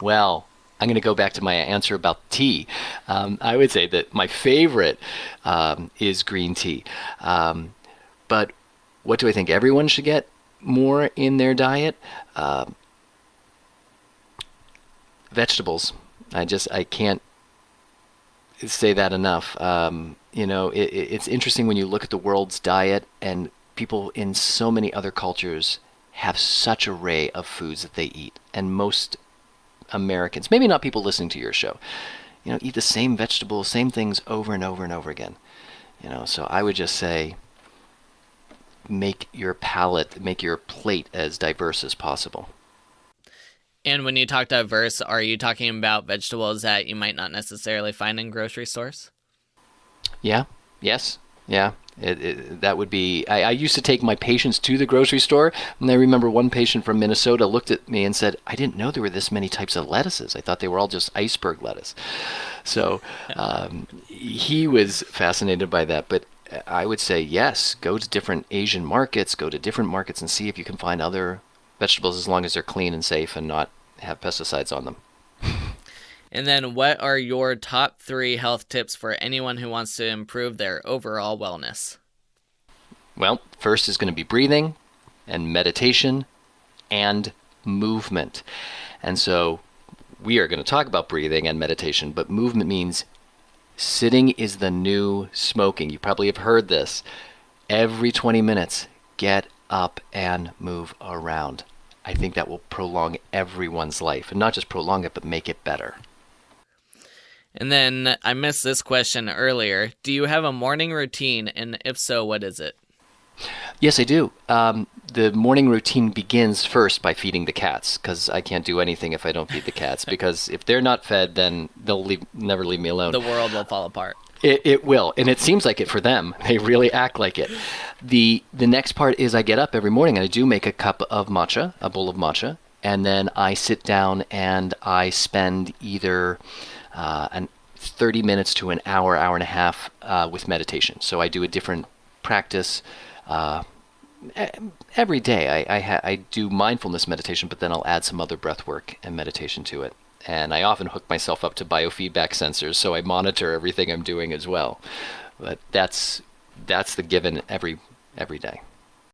Well, I'm going to go back to my answer about tea. I would say that my favorite is green tea. But what do I think everyone should get more in their diet? Vegetables. I can't say that enough. It's interesting when you look at the world's diet, and people in so many other cultures have such an array of foods that they eat. And most Americans, maybe not people listening to your show, eat the same vegetables, same things over and over and over again. So I would just say, make your plate as diverse as possible. And when you talk diverse, are you talking about vegetables that you might not necessarily find in grocery stores? Yeah. Yes. Yeah. That would be... I used to take my patients to the grocery store, and I remember one patient from Minnesota looked at me and said, I didn't know there were this many types of lettuces. I thought they were all just iceberg lettuce. So he was fascinated by that. But I would say, yes, go to different Asian markets, go to different markets and see if you can find other vegetables, as long as they're clean and safe and not have pesticides on them. And then what are your top 3 health tips for anyone who wants to improve their overall wellness? Well, first is going to be breathing and meditation and movement. And so we are going to talk about breathing and meditation, but movement means sitting is the new smoking. You probably have heard this. Every 20 minutes, get up and move around. I think that will prolong everyone's life, and not just prolong it, but make it better. And then I missed this question earlier. Do you have a morning routine? And if so, what is it? Yes, I do. The morning routine begins first by feeding the cats, because I can't do anything if I don't feed the cats, because if they're not fed, then they'll never leave me alone. The world will fall apart. It will, and it seems like it for them. They really act like it. The next part is I get up every morning and I do make a cup of matcha, a bowl of matcha, and then I sit down and I spend either 30 minutes to an hour, hour and a half with meditation. So I do a different practice every day. I do mindfulness meditation, but then I'll add some other breath work and meditation to it. And I often hook myself up to biofeedback sensors, so I monitor everything I'm doing as well. But that's the given every day.